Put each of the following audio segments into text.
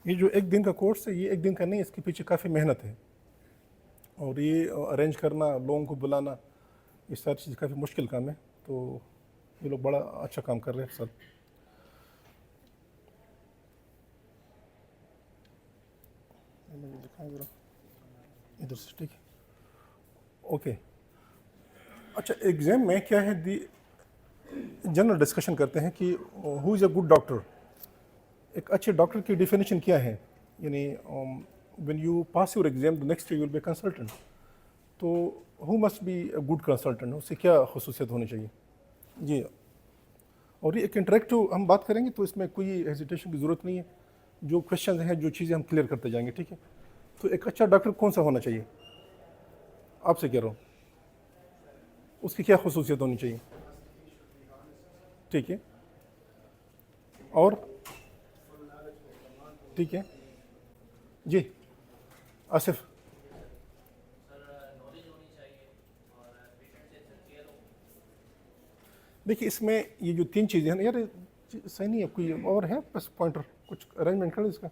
ये जो एक दिन का कोर्स है, ये एक दिन का नहीं, इसके पीछे काफ़ी मेहनत है। और ये अरेंज करना, लोगों को बुलाना, ये सारी चीज़ काफ़ी मुश्किल काम है। तो ये लोग बड़ा अच्छा काम कर रहे हैं सर। मुझे दिखाएं ज़रा इधर से, ठीक है, ओके। अच्छा, एग्ज़ाम में क्या है, दी जनरल डिस्कशन करते हैं कि who is a good doctor. एक अच्छे डॉक्टर की डेफिनेशन क्या है, यानी when you pass your exam the next you will be consultant, तो who must be a good consultant, उससे क्या खसूसियत होनी चाहिए जी। और ये एक इंटरेक्टिव हम बात करेंगे, तो इसमें कोई हेजिटेशन की ज़रूरत नहीं है। जो क्वेश्चन हैं, जो चीज़ें हम क्लियर करते जाएंगे, ठीक है। तो एक अच्छा डॉक्टर कौन सा होना चाहिए, आपसे कह रहा हूँ, उसकी क्या खसूसियत होनी चाहिए, ठीक है। और ठीक है जी, आसिफ। देखिए, इसमें ये जो तीन चीज़ें हैं ना यार, सही नहीं है। कोई और है बस पॉइंटर, कुछ अरेंजमेंट कर इसका,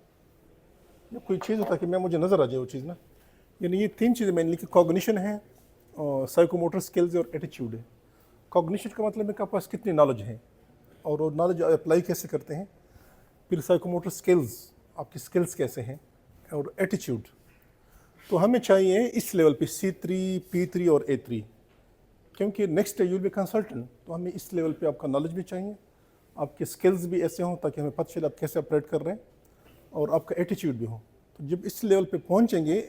या कोई चीज़ होता कि मैं मुझे नज़र आ जाए वो चीज़ ना। यानी ये तीन चीज़ें मैंने लिखी, कॉग्निशन है, साइकोमोटर स्किल्स और एटीट्यूड है। कॉग्निशन का मतलब है कि आपके पास कितनी नॉलेज है और वो नॉलेज अप्लाई कैसे करते हैं। फिर साइकोमोटर स्किल्स, आपकी स्किल्स कैसे हैं। और एटीट्यूड, तो हमें चाहिए इस लेवल पे C3, P3 और A3, क्योंकि next you will be consultant. तो हमें इस लेवल पे आपका नॉलेज भी चाहिए, आपके स्किल्स भी ऐसे हों ताकि हमें पता चले आप कैसे ऑपरेट कर रहे हैं, और आपका एटीट्यूड भी हो। तो जब इस लेवल पे पहुंचेंगे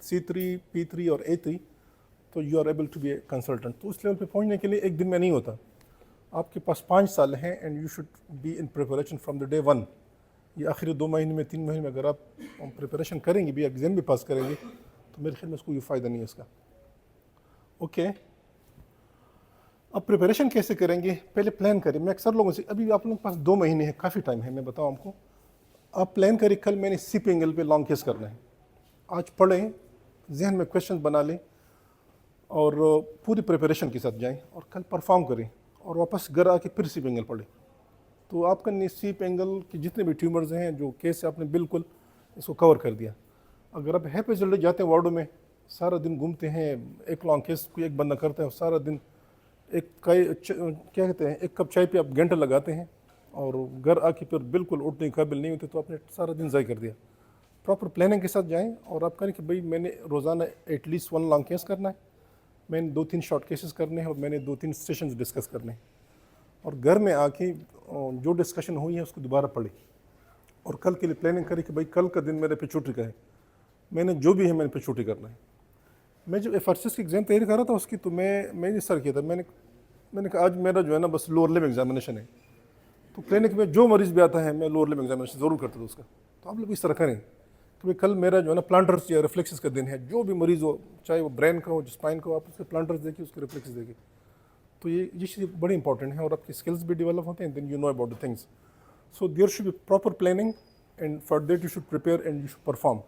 C3, P3 और A3, तो you are able to be a consultant. तो उस लेवल पे पहुंचने के लिए एक दिन में नहीं होता, आपके पास 5 साल हैं, and you should be in preparation from the day 1। ये आखिरी 2 महीने में, 3 महीने में अगर आप प्रिपरेशन करेंगे भी, एग्जाम भी पास करेंगे, तो मेरे ख्याल में उसको कोई फ़ायदा नहीं है इसका, ओके। अब प्रिपरेशन कैसे करेंगे, पहले प्लान करें। मैं अक्सर लोगों से, अभी आप लोगों के पास 2 महीने हैं, काफ़ी टाइम है, मैं बताऊँ आपको। आप प्लान करें, कल मैंने सी पे एंगल पे लॉन्ग केस करना है, आज पढ़ें, जहन में क्वेश्चन बना लें, और पूरी प्रिपरेशन के साथ जाएं, और कल परफॉर्म करें, और वापस घर आके फिर सी पे एंगल पढ़ें। तो आपका सी पे एंगल के जितने भी ट्यूमर्स हैं, जो केस है, आपने बिल्कुल इसको कवर कर दिया। अगर आप हैप्पी जल्दी जाते हैं वार्डों में, सारा दिन घूमते हैं, एक लॉन्ग केस कोई एक बंदा करता है, सारा दिन एक क्या कहते हैं, एक कप चाय पे आप घंटा लगाते हैं, और घर आके फिर बिल्कुल उठने के काबिल नहीं होते, तो आपने सारा दिन ज़ाय कर दिया। प्रॉपर प्लानिंग के साथ जाएं, और आप करें कि भाई मैंने रोज़ाना एटलीस्ट 1 लॉन्ग केस करना है, मैंने 2-3 शॉर्ट केसेस करने हैं, और मैंने 2-3 सेशंस डिस्कस करने हैं। और घर में आके जो डिस्कशन हुई है उसको दोबारा पढ़ी, और कल के लिए प्लानिंग करी कि भाई कल का दिन मेरे पिछूटी का है, मैंने जो भी है मैंने पिछूटी करना है। मैं जब FRCS की एग्ज़ाम तैयारी कर रहा था उसकी, तो मैंने इस तरह किया था, मैंने कहा आज मेरा जो है ना बस लोअर लिम एग्जामिनेशन है, तो क्लिनिक में जो मरीज़ भी आता है मैं लोअर लिम एग्जामिनेशन ज़रूर करता था उसका। तो आप लोग इस तरह करें कि भाई कल मेरा जो है ना प्लांटर्स या रिफ्लेक्सेस का दिन है, जो भी मरीज़ हो, चाहे वो ब्रेन का हो, स्पाइन का हो, आप उसके प्लांटर्स देखिए, उसके रिफ्लेक्सेस देखिए। तो ये चीज़ बड़ी इंपॉर्टेंट है, और आपकी स्किल्स भी डेवलप होते हैं, then you know about the things. So there should be proper planning, and for that you should prepare and you should perform.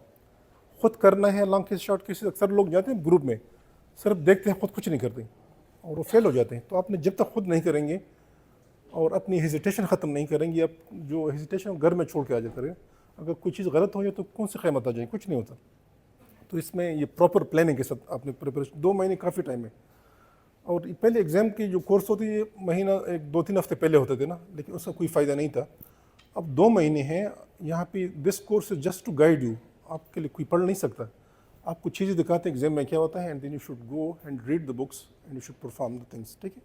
खुद करना है लॉन्ग केस शॉर्ट केसेस। अक्सर लोग जाते हैं ग्रुप में, सिर्फ देखते हैं, खुद कुछ नहीं करते, और वो फेल हो जाते हैं। तो आपने जब तक खुद नहीं करेंगे और अपनी हेजिटेशन ख़त्म नहीं करेंगे, आप जो हेजिटेशन घर में छोड़ के आ जाए करें, अगर कोई चीज़ गलत हो जाए तो कौन सी क़यामत आ जाए, कुछ नहीं होता। तो इसमें ये प्रॉपर प्लानिंग के साथ आपने प्रिपरेशन, 2 महीने काफ़ी टाइम है। और पहले एग्ज़ाम की जो कोर्स होती है, महीना 1-2-3 हफ्ते पहले होते थे ना, लेकिन उसका कोई फ़ायदा नहीं था। अब 2 महीने हैं यहाँ पे, this course is just to guide you. आपके लिए कोई पढ़ नहीं सकता, आपको चीज़ें दिखाते हैं एग्जाम में क्या होता है, and then you should go and read the books and you should perform the things, ठीक है।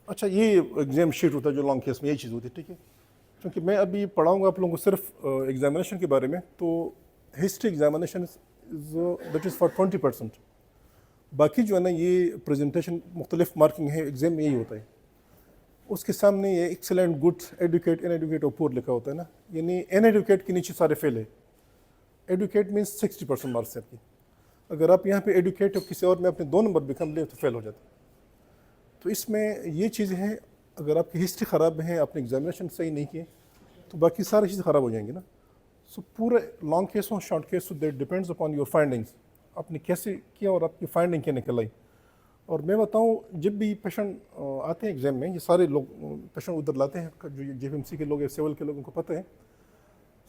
अच्छा, ये एग्जाम शीट होता है जो लॉन्ग केस में, यही चीज़ होती है, ठीक है। क्योंकि मैं अभी पढ़ाऊँगा आप लोगों को सिर्फ एग्जामिनेशन के बारे में, तो history examination that is for 20%। बाकी जो है ना, ये प्रेजेंटेशन मुख्तलिफ मार्किंग है, एग्जाम में यही होता है। उसके सामने ये एक्सेलेंट, गुड, एडुकेट, इनएडुकेट और पुअर लिखा होता है ना, यानी इनएडुकेट के नीचे सारे फेल है। एडुकेट मीन्स 60% मार्क्स है आपकी। अगर आप यहाँ पे एडुकेट और किसी और में अपने 2 नंबर भी कम ले तो फेल हो जाते। तो इसमें ये चीज़ है, अगर आपकी हिस्ट्री ख़राब है, आपने एग्जामिनेशन सही नहीं किए, तो बाकी सारी चीज़ ख़राब हो जाएंगी ना। सो पूरे लॉन्ग केस हो, शॉर्ट केस हो, that depends upon your findings, आपने कैसे किया और आपकी फाइंडिंग क्या निकल आई। और मैं बताऊं, जब भी पेशेंट आते हैं एग्जाम में, ये सारे लोग पेशेंट उधर लाते हैं, जो जेएफएमसी के लोग या सिविल के लोगों को पता है।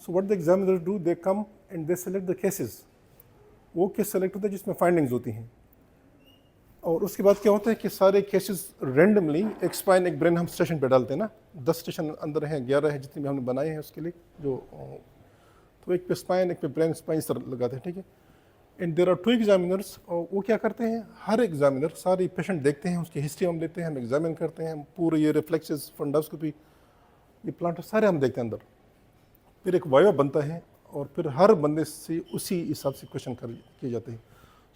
So what the examiner do, they come and they select the cases. वो केस सेलेक्ट होता है जिसमें फाइंडिंग्स होती हैं, और उसके बाद क्या होता है कि सारे केसेस रेंडमली एक स्पाइन एक ब्रेन हम स्टेशन पे डालते हैं ना। 10 स्टेशन अंदर हैं, 11 हैं जितने भी हमने बनाए हैं उसके लिए, जो तो एक पे स्पाइन, एक पे ब्रेन, स्पाइन सर लगाते हैं, ठीक है। एंड देयर आर 2 एग्जामिनर्स, और वो क्या करते हैं, हर एग्जामिनर सारी पेशेंट देखते हैं, उसकी हिस्ट्री हम लेते हैं, हम एग्जामिन करते हैं, हम पूरे ये रिफ्लेक्सेस, फंडास्कोपी, ये प्लांटर सारे हम देखते हैं अंदर। फिर एक वाइवा बनता है, और फिर हर बंदे से उसी हिसाब से क्वेश्चन किए जाते हैं।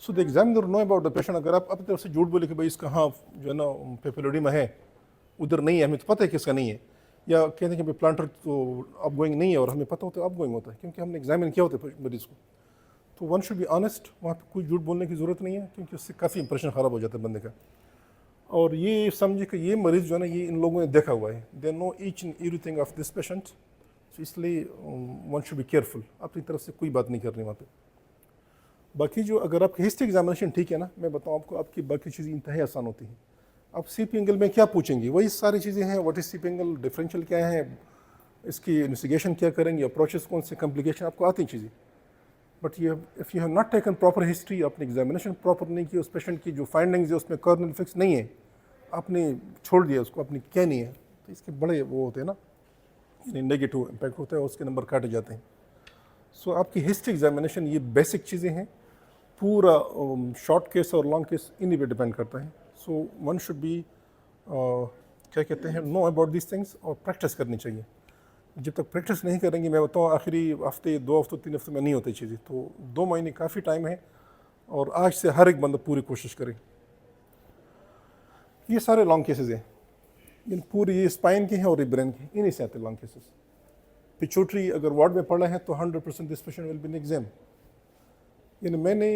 So the examiner no about the patient. अगर आप अपनी तरफ से झूठ बोले कि भाई इसका हाँ जो है ना पेपिलोडिमा है, उधर नहीं है, हमें तो पता है कि इसका नहीं है, या कहते हैं कि भाई प्लांटर तो अप गोइंग नहीं है, और हमें पता होता है अप गोइंग होता है, क्योंकि हमने एग्जामिन किया होता है मरीज़ को। तो वन शुड बी ऑनेस्ट, वहाँ पे कोई झूठ बोलने की ज़रूरत नहीं है, क्योंकि उससे काफ़ी इंप्रेशन ख़राब हो जाता है बंदे का। और ये समझे कि ये मरीज़ जो है ना, ये इन लोगों ने देखा हुआ है, they know each and everything of this patient. तो इसलिए वन शुड बी केयरफुल, अपनी तरफ से कोई बात नहीं करनी वहाँ पे। बाकी जो अगर आपकी हिस्ट्री एग्जामिनेशन ठीक है ना, मैं बताऊँ आपको, आपकी बाकी चीज़ें इंतहा आसान होती हैं। आप सीपी एंगल में क्या पूछेंगे, वही सारी चीज़ें हैं। What is CP angle, differential क्या है, इसकी इन्वेस्टिगेशन क्या करेंगे, अप्रोचेस कौन से, कॉम्प्लिकेशन, आपको आती चीज़ें। बट ये if you have not taken proper history, अपनी एग्जामिनेशन प्रॉपर नहीं की, उस पेशेंट की जो फाइंडिंग्स है उसमें कर्नल फिक्स नहीं है, आपने छोड़ दिया उसको, आपने क्या नहीं है, तो इसके बड़े वो होते हैं ना, यानी नेगेटिव इम्पैक्ट होता है, उसके नंबर काटे जाते हैं। सो आपकी हिस्ट्री एग्जामिनेशन, ये बेसिक चीज़ें हैं। पूरा शॉर्ट केस और लॉन्ग केस इन्हीं पे डिपेंड करता है। सो वन शुड बी क्या कहते हैं, नो अबाउट दिस थिंग्स, और प्रैक्टिस करनी चाहिए। जब तक प्रैक्टिस नहीं करेंगे, मैं बताऊँ आखिरी हफ्ते, 2 हफ्तों 3 हफ्ते में नहीं होती चीज़ें, तो 2 महीने काफ़ी टाइम है, और आज से हर एक बंदा पूरी कोशिश करे। ये सारे लॉन्ग केसेस हैं, इन पूरी ये स्पाइन के हैं और ये ब्रेन के, इन्हीं से आते लॉन्ग केसेस। पिट्यूटरी अगर वार्ड में पड़ा है तो 100% this patient will be in exam. यानी मैंने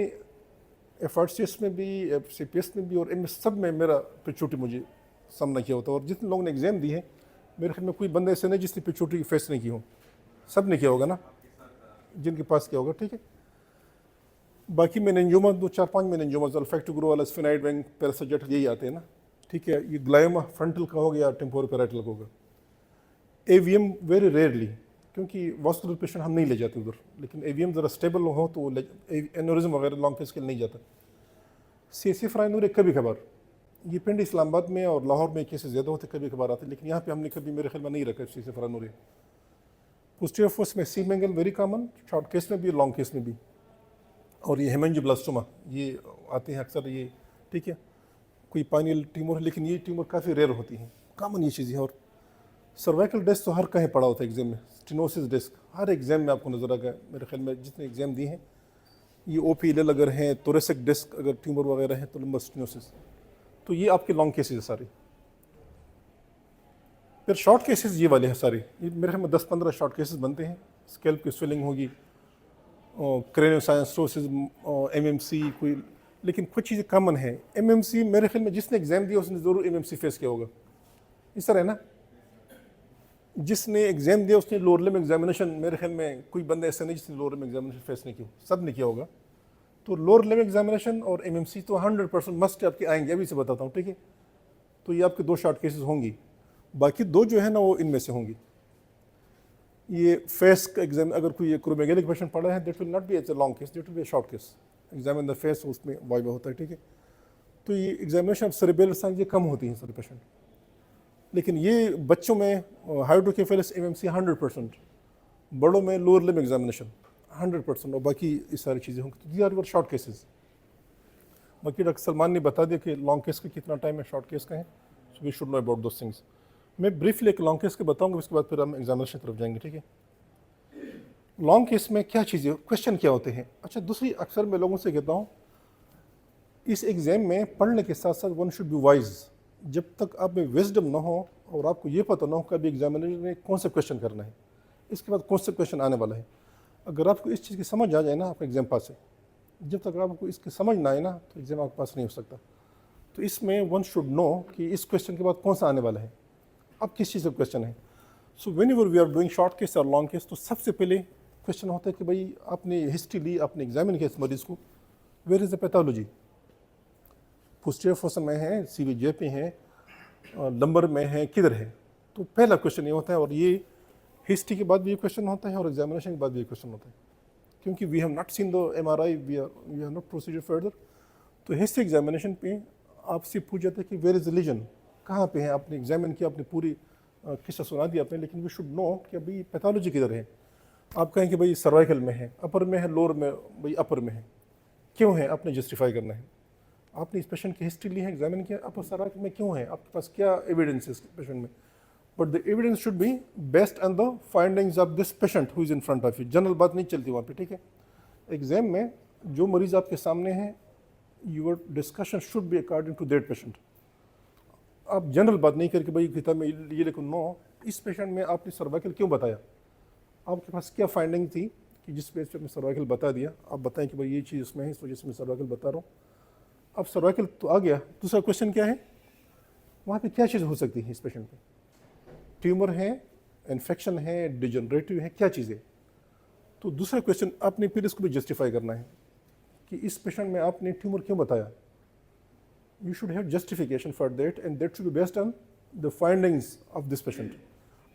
एफआरसीएस में भी, सीपीएस में भी, और इनमें सब में मेरा पिट्यूटरी मुझे सामना किया होता है। और जितने लोगों ने एग्जाम दी है, मेरे ख्याल में कोई बंदा ऐसे नहीं जिसने पिट्यूटरी फेस नहीं की हो, सब ने किया होगा ना, जिनके पास किया होगा, ठीक है। बाकी मेनिंजियोमा 2-4-5 मेनिंजियोमा, अल्फेक्टोग्रोवाल, स्फेनाइड विंग, पैरासाइट, यही आते हैं ना, ठीक है। ये ग्लायोमा फ्रंटल का हो गया, टेम्पोरोपैराइटल का होगा। एवीएम वेरी रेयरली, क्योंकि वास्कुलर पेशेंट हम नहीं ले जाते उधर, लेकिन एवीएम ज़रा स्टेबल हो तो एनोरिज्म वगैरह लॉन्ग केस के लिए नहीं जाता। सीएससी फ्राइनूर कभी कभार, ये पिंड इस्लामाबाद में और लाहौर में केसेस ज़्यादा होते, कभी कभार आते, लेकिन यहाँ पे हमने कभी मेरे ख्याल में नहीं रखा सीएससी फ्राइनूर। पोस्टीरियर फोर्स में C angle very common, short case में भी, लॉन्ग केस में भी। और ये हेमेंजियोब्लास्टोमा, ये आते हैं अक्सर, ये ठीक है, कोई पाइनियल ट्यूमर है, लेकिन ये ट्यूमर काफ़ी रेयर होती हैं, कॉमन ये चीज़ें। और सर्वाइकल डिस्क तो हर कहीं पड़ा होता है एग्जाम में, स्टेनोसिस डिस्क हर एग्जाम में आपको नजर आएगा, मेरे ख्याल में जितने एग्जाम दिए हैं। ये ओपीएल अगर हैं, थोरेसिक डिस्क अगर ट्यूमर वगैरह है तो लंबर स्टेनोसिस, तो ये आपके लॉन्ग केसेस है सारे। फिर शॉर्ट केसेस ये वाले हैं सारे, ये मेरे ख्याल में 10-15 शॉर्ट केसेस बनते हैं। स्कैल्प की स्वेलिंग होगी, क्रेनियोसाइनस्टोसिस, एमएमसी कोई, लेकिन कुछ चीज़ें कॉमन है। एमएमसी मेरे ख्याल में जिसने एग्जाम दिया उसने ज़रूर एमएमसी फेस किया होगा, इस तरह है ना। जिसने एग्जाम दिया उसने लोअर लिम्ब एग्जामिनेशन, मेरे ख्याल में कोई बंदा ऐसा नहीं जिसने लोअर लिम्ब एग्जामिनेशन फेस नहीं किया, सब ने किया होगा। तो लोअर लिम्ब एग्जामिनेशन और एमएमसी तो 100% मस्ट आपके आएंगे, अभी से बताता हूँ, ठीक है। तो ये आपके 2 शॉर्ट केसेस होंगी, बाकी 2 जो है ना वो इनमें से होंगी। ये फेस का एग्जाम, अगर कोई क्रोमेगेलिक पेशेंट पड़ा है, that will not be as a long case, that will be a short case. Examine the face, उसमें वाइवा होता है, ठीक है। तो ये एग्जामिनेशन ऑफ सेरेब्रल साइंस ये कम होती हैं सारे पेशेंट, लेकिन ये बच्चों में हाइड्रोकेफेलस एमएमसी 100%, बड़ों में लोअर लिम्ब एग्जामिनेशन 100%, और बाकी ये सारी चीज़ें होंगी। तो दी आर यूर शॉर्ट केसेस। बाकी डॉक्टर सलमान ने बता दिया कि लॉन्ग केस का कितना टाइम है, शॉर्ट केस का है, so we should know about those things. मैं ब्रीफली एक लॉन्ग केस के बताऊंगा, उसके बाद फिर हम एग्जामिनेशन की तरफ जाएंगे, ठीक है। लॉन्ग केस में क्या चीज़ें, क्वेश्चन क्या होते हैं। अच्छा, दूसरी अक्सर मैं लोगों से कहता हूँ, इस एग्ज़ाम में पढ़ने के साथ साथ वन शुड बी वाइज। जब तक आप में विजडम ना हो और आपको ये पता ना हो कभी एग्जामिनर ने कौन सा क्वेश्चन करना है, इसके बाद कौन सा क्वेश्चन आने वाला है, अगर आपको इस चीज़ की समझ आ जाए ना, आपका एग्जाम पास है। जब तक आपको इसकी समझ ना आए ना, तो एग्जाम आपके पास नहीं हो सकता। तो इसमें वन शुड नो कि इस क्वेश्चन के बाद कौन सा आने वाला है, अब किस चीज़ का क्वेश्चन है। So whenever we are doing short case और लॉन्ग केस, तो सबसे पहले क्वेश्चन होता है कि भाई आपने हिस्ट्री ली, आपने एग्जामिन किया इस मरीज़ को, where is the pathology, posterior fossa में है, CVJ पे है, लंबर में है, किधर है। तो पहला क्वेश्चन ये होता है, और ये हिस्ट्री के बाद भी ये क्वेश्चन होता है और एग्जामिनेशन के बाद भी ये क्वेश्चन होता है, क्योंकि we have not seen the MRI, we have not procedure further. तो हिस्ट्री एग्जामिनेशन पे आपसे पूछ जाता है कि वेयर इज द लीजन, कहाँ पे है। आपने एग्जामिन किया, आपने पूरी किस्सा सुना दिया आपने, लेकिन वी शुड नो कि भाई पैथोलॉजी किधर है। आप कहें कि भाई सर्वाइकल में है, अपर में है, लोअर में, भाई अपर में है, क्यों है, आपने जस्टिफाई करना है। आपने इस पेशेंट की हिस्ट्री ली है, एग्जामिन किया, अपर सर्वाइकल में क्यों है, आपके पास क्या एविडेंस है इस पेशेंट में। But the evidence should be based on the findings of this patient who is in front of you. General बात नहीं चलती वहाँ पे, ठीक है। एग्जाम में जो मरीज आपके सामने है, your discussion should be according to that patient. आप जनरल बात नहीं करके भाई किताब में ये लिखो, नो, इस पेशेंट में आपने सर्वाइकल क्यों बताया, आपके पास क्या फाइंडिंग थी कि जिस बेस पे आपने सर्वाइकल बता दिया। आप बताएं कि भाई ये चीज़ उसमें है, इस वजह से मैं सर्वाइकल बता रहा हूँ। अब सर्वाइकल तो आ गया, दूसरा क्वेश्चन क्या है, वहाँ पे क्या चीज़ हो सकती है इस पेशेंट पे। ट्यूमर है, इन्फेक्शन है, डिजनरेटिव है, क्या चीज़ है। तो दूसरा क्वेश्चन आपने फिर इसको भी जस्टिफाई करना है कि इस पेशेंट में आपने ट्यूमर क्यों बताया। You should have justification for that, and that should be based on the findings of this patient.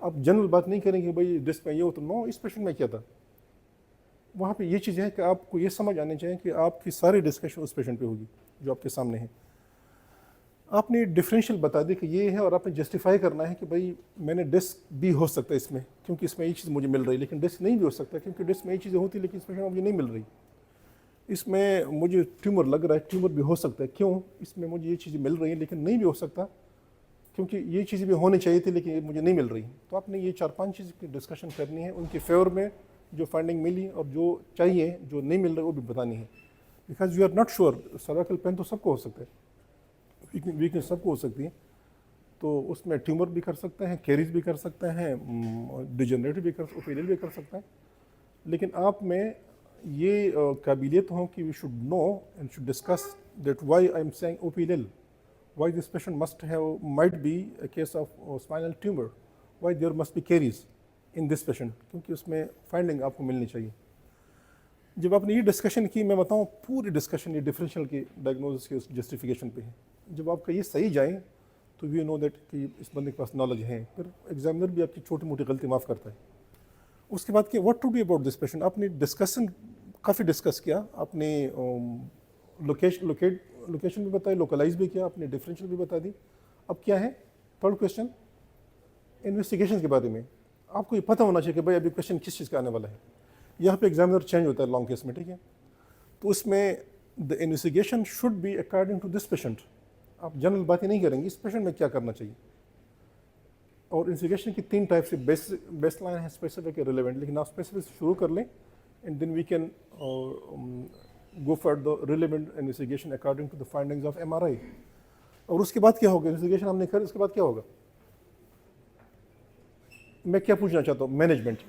आप जनरल बात नहीं करेंगे भाई डिस्क में ये हो, तो नो, इस पेशेंट में क्या था। वहाँ पे ये चीज़ है कि आपको ये समझ आनी चाहिए कि आपकी सारी डिस्कशन उस पेशेंट पे होगी जो आपके सामने है। आपने डिफरेंशियल बता दी कि ये है, और आपने जस्टिफाई करना है कि भाई मैंने डिस्क भी हो सकता है इसमें, क्योंकि इसमें ये चीज़ मुझे मिल रही, लेकिन डिस्क नहीं भी हो सकता क्योंकि डिस्क में ये चीज़ें होती, लेकिन इस पेशेंट में मुझे नहीं मिल रही। इसमें मुझे ट्यूमर लग रहा है, ट्यूमर भी हो सकता है, क्यों, इसमें मुझे ये चीज़ें मिल रही हैं लेकिन नहीं भी हो सकता क्योंकि ये चीज़ें भी होनी चाहिए थी लेकिन मुझे नहीं मिल रही। तो आपने ये 4-5 चीज़ की डिस्कशन करनी है, उनके फेवर में जो फाइंडिंग मिली और जो चाहिए जो नहीं मिल रहा है वो भी बतानी है। Because you are not sure, cervical pain तो सबको हो सकता है, वीकनेस सबको हो सकती है, तो उसमें ट्यूमर भी कर सकते हैं, कैरीज भी कर सकते हैं, डिजनरेटिव भी कर, ओपीएल भी कर सकता है। लेकिन आप में ये काबिलियत हो कि we should know and should discuss that why I am saying OPL, why this patient might be a case of spinal tumor, why there must be caries in this patient, क्योंकि उसमें फाइंडिंग आपको मिलनी चाहिए। जब आपने ये discussion की, मैं बताऊँ पूरी डिस्कशन ये डिफरेंशियल की डायग्नोसिस के जस्टिफिकेशन पे है। जब आपका ये सही जाए तो वी नो दैट कि इस बंदे के पास नॉलेज है, फिर एग्जामिनर भी आपकी छोटी मोटी गलती माफ़ करता है। उसके बाद कि what to do about this patient, आपने डिस्कशन काफ़ी डिस्कस किया, आपने लोकेशन भी बताई, लोकलाइज भी किया, आपने डिफरेंशियल भी बता दी। अब क्या है, थर्ड क्वेश्चन इन्वेस्टिगेशन के बारे में। आपको ये पता होना चाहिए कि भाई अभी क्वेश्चन किस चीज़ का आने वाला है। यहाँ पे एग्जामिनर चेंज होता है लॉन्ग केस में, ठीक है। तो उसमें the investigation should be according to this patient. आप जनरल बातें नहीं करेंगे, इस पेशेंट में क्या करना चाहिए। और इन्वेस्टिगेशन की 3 टाइप से, बेस्ट लाइन है, स्पेसिफिक, रिलेवेंट। लेकिन आप स्पेसिफिक शुरू कर लें and then we can go for the relevant investigation according to the findings of MRI। और उसके बाद क्या होगा, इन्वेस्टिगेशन हमने कर, उसके बाद क्या होगा। मैं क्या पूछना चाहता हूँ, मैनेजमेंट।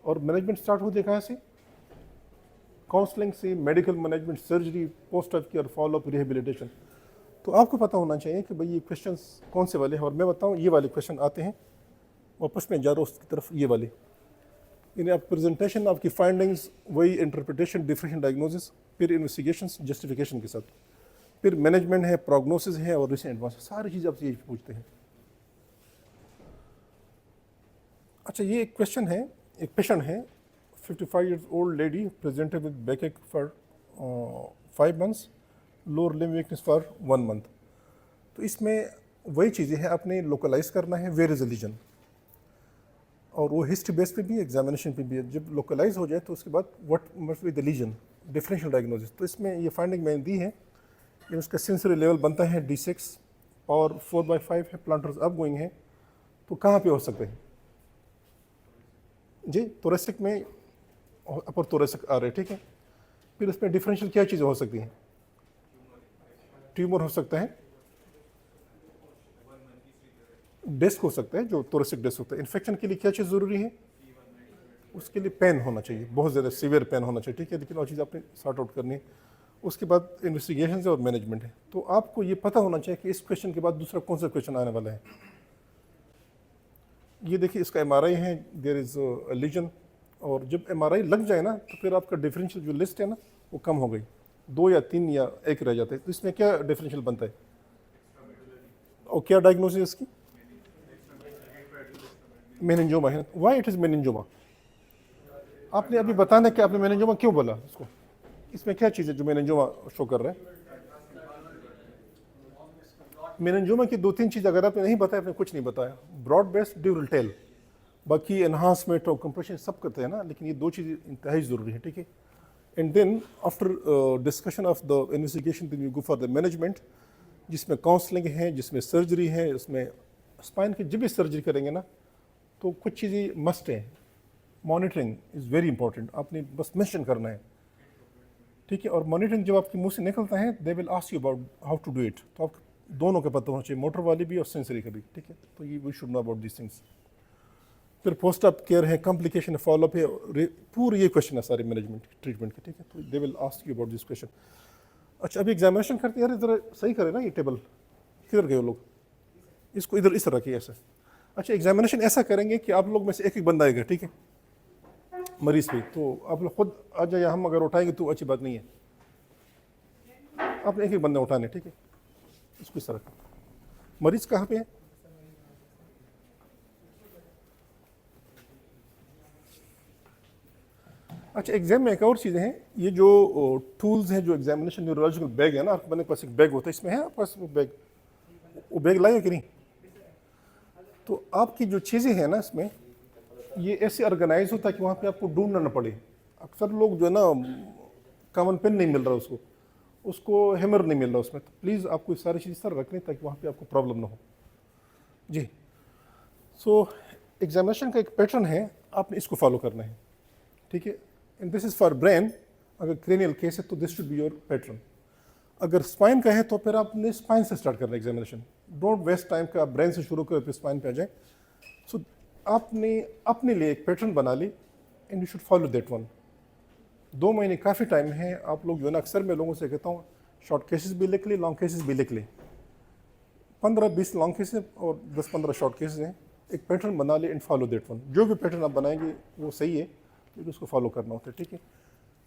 और मैनेजमेंट स्टार्ट होते कहाँ से, काउंसलिंग से, medical management, surgery, post of care, follow up, rehabilitation. तो आपको पता होना चाहिए कि भाई ये क्वेश्चंस कौन से वाले हैं। और मैं बताऊँ ये वाले क्वेश्चन आते हैं, वापस में जा रहा हूँ उसकी तरफ, ये वाले। इन्हें आप प्रेजेंटेशन, आपकी फाइंडिंग्स, वही इंटरप्रिटेशन, डिफरेंशियल डायग्नोसिस, फिर इन्वेस्टिगेशंस जस्टिफिकेशन के साथ, फिर मैनेजमेंट है, प्रोग्नोसिस है और रिसेंट एडवांस, सारी चीज़ आपसे यही पूछते हैं। अच्छा, ये एक क्वेश्चन है, एक पेशेंट है 55 years old lady presented with बैकएक for 5 months, lower limb weakness for 1 month। तो इसमें वही चीज़ें हैं, आपने लोकलाइज करना है वेयर इज रीजन, और वो हिस्ट्री बेस पे भी, एग्जामिनेशन पे भी है। जब लोकलाइज हो जाए तो उसके बाद what must be the lesion, differential diagnosis. तो इसमें ये फाइंडिंग मैंने दी है, ये उसका सेंसरी लेवल बनता है D6, और 4/5 है, प्लांटर्स अप गोइंग है। तो कहाँ पे हो सकते हैं जी, थोरेसिक में, अपर थोरेसिक आ रहे, ठीक है। फिर उसमें डिफरेंशियल क्या चीज़ें हो सकती हैं, ट्यूमर हो सकता है, डिस्क हो सकता है, जो थोरेसिक डिस्क होता है। इन्फेक्शन के लिए क्या चीज़ ज़रूरी है, उसके लिए पेन होना चाहिए, बहुत ज़्यादा सीवियर पेन होना चाहिए, ठीक है। लेकिन और चीज़ आपने सॉर्ट आउट करनी है। उसके बाद इन्वेस्टिगेशन और मैनेजमेंट है। तो आपको ये पता होना चाहिए कि इस क्वेश्चन के बाद दूसरा कौन सा क्वेश्चन आने वाला है। ये देखिए, इसका MRI है, देयर इज़ लीजन। और जब MRI लग जाए ना तो फिर आपका डिफरेंशियल जो लिस्ट है ना वो कम हो गई। 2 या 3 या 1 रह जाते हैं, तो इसमें क्या डिफरेंशियल बनता है और क्या डायग्नोसिस इसकी? मेनिंजोमा है। Why it is meningioma? आपने अभी बताना कि आपने मेनिंजोमा क्यों बोला उसको, इसमें क्या चीज़ है जो मेनिंजोमा शो कर रहा है? मेनिंजोमा की 2-3 चीज़ अगर आपने नहीं बताया, आपने कुछ नहीं बताया। ब्रॉड बेस्ड ड्यूरल टेल, बाकी एनहांसमेंट और कंप्रेशन सब करते हैं ना, लेकिन ये 2 चीज़ें इंतहाई ज़रूरी है, ठीक है। And then after discussion of the investigation then you go for the management, जिसमें काउंसलिंग है, जिसमें सर्जरी है, उसमें स्पाइन की जब भी सर्जरी करेंगे ना तो कुछ चीज़ें मस्ट हैं। मॉनिटरिंग इज़ वेरी इंपॉर्टेंट, आपने बस मेंशन करना है, ठीक है। और मॉनिटरिंग जब आपके मुंह से निकलता है they will ask you about how to do it, तो आप दोनों के पता होना चाहिए, मोटर वाली भी और सेंसरी का भी, ठीक है। तो ये we should know about this things. फिर पोस्ट अप केयर है, कॉम्प्लिकेशन है, फॉलोअप है, पूरे ये क्वेश्चन है सारे मैनेजमेंट ट्रीटमेंट के, ठीक है। तो दे will ask you about this question. अच्छा, अभी एग्जामिनेशन करते हैं यार, इधर सही करे ना, ये टेबल किधर गए वो लोग, इसको इधर इस तरह रखिए ऐसा। अच्छा, एग्जामिनेशन ऐसा करेंगे कि आप लोग में से एक एक बंदा आएगा, ठीक है, मरीज पे, तो आप लोग खुद आ जाए, हम अगर उठाएंगे तो अच्छी बात नहीं है, आपने एक एक बंदा उठाने, ठीक है। इसको इस तरह, मरीज कहाँ पे है? अच्छा, एग्जाम में एक और चीज़ें हैं, ये जो टूल्स हैं, जो एग्जामिनेशन न्यूरोलॉजिकल बैग है ना, आपके अपने पास एक बैग होता है, इसमें है आपके पास वो बैग? वो बैग लाए कि नहीं? तो आपकी जो चीज़ें हैं ना इसमें, ये ऐसे ऑर्गेनाइज होता है कि वहाँ पे आपको ढूंढना ना पड़े। अक्सर लोग जो है ना, कॉमन पेन नहीं मिल रहा उसको, उसको हैमर नहीं मिल रहा उसमें, तो प्लीज़ आपको ये सारी चीज़ इस तरह रखनी ताकि वहाँ पे आपको प्रॉब्लम ना हो जी। सो एग्जामिनेशन का एक पैटर्न है, आपने इसको फॉलो करना है, ठीक है। And this is for brain, अगर क्रेनियल केस है तो this should be your pattern. अगर स्पाइन का है तो फिर आपने स्पाइन से स्टार्ट करना है एग्जामिनेशन, डोंट वेस्ट टाइम का, आप ब्रेन से शुरू करें फिर स्पाइन पे आ जाए। सो आपने अपने लिए एक पैटर्न बना ली and you should follow that one. 2 महीने काफ़ी टाइम है, आप लोग जो है ना, अक्सर मैं लोगों से कहता हूँ शॉर्ट केसेस भी लिख ले, लॉन्ग केसेस भी लिख ले, 15-20 लॉन्ग केसेस और 10-15 शॉर्ट केसेस हैं, एक पैटर्न बना ले एंड फॉलो दैट वन। जो भी पैटर्न आप बनाएंगे वो सही है, लेकिन उसको फॉलो करना होता है, ठीक है।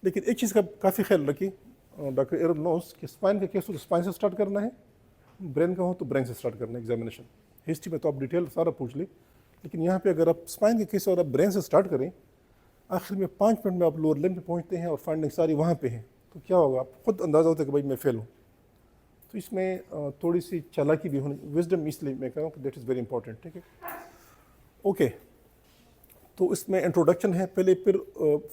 लेकिन एक चीज़ का काफ़ी ख्याल रखिए, डॉक्टर एरब नोस कि स्पाइन का केस हो तो स्पाइन से स्टार्ट करना है, ब्रेन का हो तो ब्रेन से स्टार्ट करना है एग्जामिनेशन। हिस्ट्री में तो आप डिटेल सारा पूछ ले, लेकिन यहाँ पे अगर आप स्पाइन के केस और आप ब्रेन से स्टार्ट करें, आखिर में 5 मिनट में आप लोअर लिम्ब पे पहुँचते हैं और फाइंडिंग सारी वहाँ पे हैं, तो क्या होगा, आप खुद अंदाज़ा होता है कि भाई मैं फेल हूँ। तो इसमें थोड़ी सी चालाकी भी होनी, विजडम इसलिए मैं कह रहा हूँ कि दैट इज़ वेरी इंपॉर्टेंट, ठीक है। ओके, तो इसमें इंट्रोडक्शन है पहले, फिर